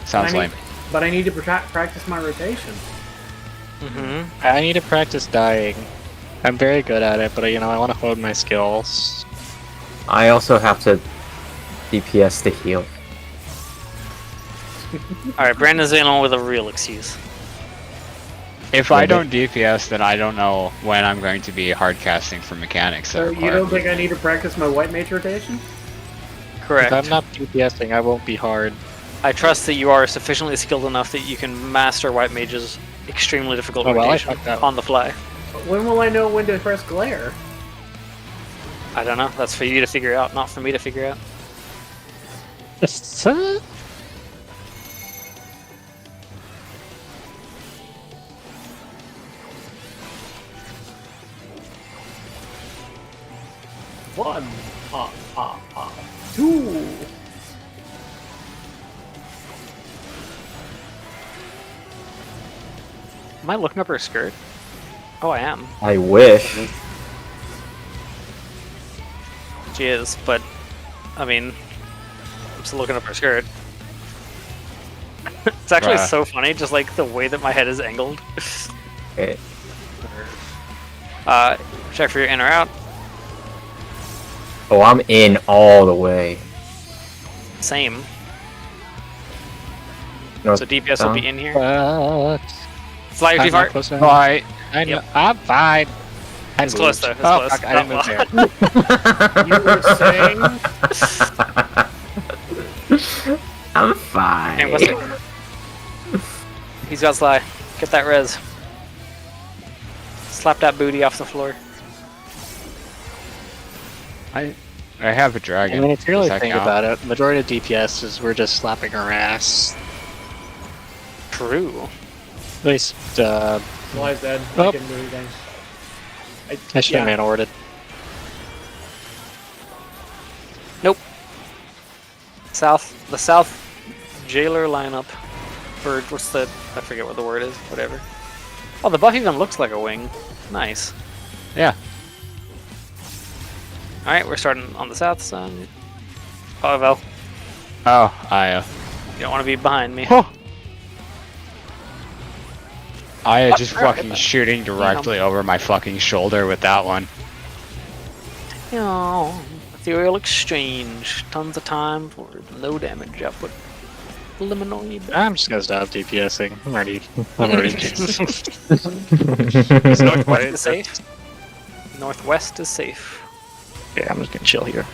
Sounds I need- lame. But I need to practice my rotation. Mm-hmm. I need to practice dying. I'm very good at it, but I want to hone my skills. I also have to DPS to heal. All right, Brandon's the only one with a real excuse. If I Okay. don't DPS, then I don't know when I'm going to be hard casting for mechanics. So that you require don't think I need to practice my white mage rotation? Correct. If I'm not DPSing, I won't be hard. I trust that you are sufficiently skilled enough that you can master White Mage's extremely difficult Oh, well, I rotation fucked up. on the fly. When will I know when to press glare? I don't know. That's for you to figure out, not for me to figure out. One, two. Am I looking up her skirt? Oh, I am. I wish. She is, but I mean, I'm still looking up her skirt. It's actually Bruh. so funny, just like the way that my head is angled. Okay. Check for your in or out. Oh, I'm in all the way. Same. North, So DPS will be in here. But Fly your I'm not T-Fart. close enough. Bye. Yep. I'm fine. I It's close moved. though. It's Oh, close. fuck, I didn't move there. You were saying? I'm fine. Hey, what's it? He's got Sly. Get that res. Slap that booty off the floor. I have a I dragon. mean, if you really Does that think count? about it, the majority of DPS is we're just slapping her ass. True. At least, Fly's dead. Oh. I can do anything. I should have man-ordered. South. The South Jailer lineup. Or what's the? I forget what the word is. Whatever. Oh, the buff even looks like a wing. Nice. Yeah. All right, we're starting on the south side. Oh, Vel, Oh, Aya. you don't want to be behind me. Aya just crap, fucking hit that. shooting directly over my fucking shoulder with that one. Oh, ethereal exchange. Tons of time for low damage output. Liminoid. I'm just gonna stop DPSing. I'm already Northwest is safe. Northwest is safe. Yeah, I'm just gonna chill here.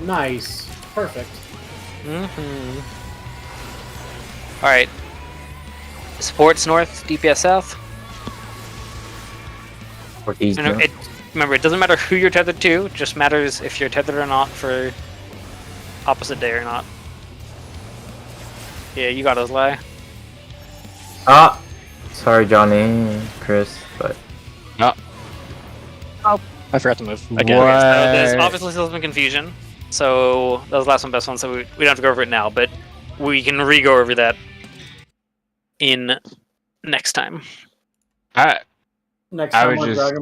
Nice. Perfect. Mm-hmm. All right. Supports north, DPS south. Ortiz, And remember, it doesn't matter who you're tethered to. It just matters if you're tethered or not for opposite day or not. Yeah, you got us, Lie. Ah! Sorry, Johnny, Chris, but No, I forgot to move again. What? So there's obviously still some confusion. So that was the last one, best one. So we don't have to go over it now, but we can re-go over that in next time. Next I time would on just- Dragon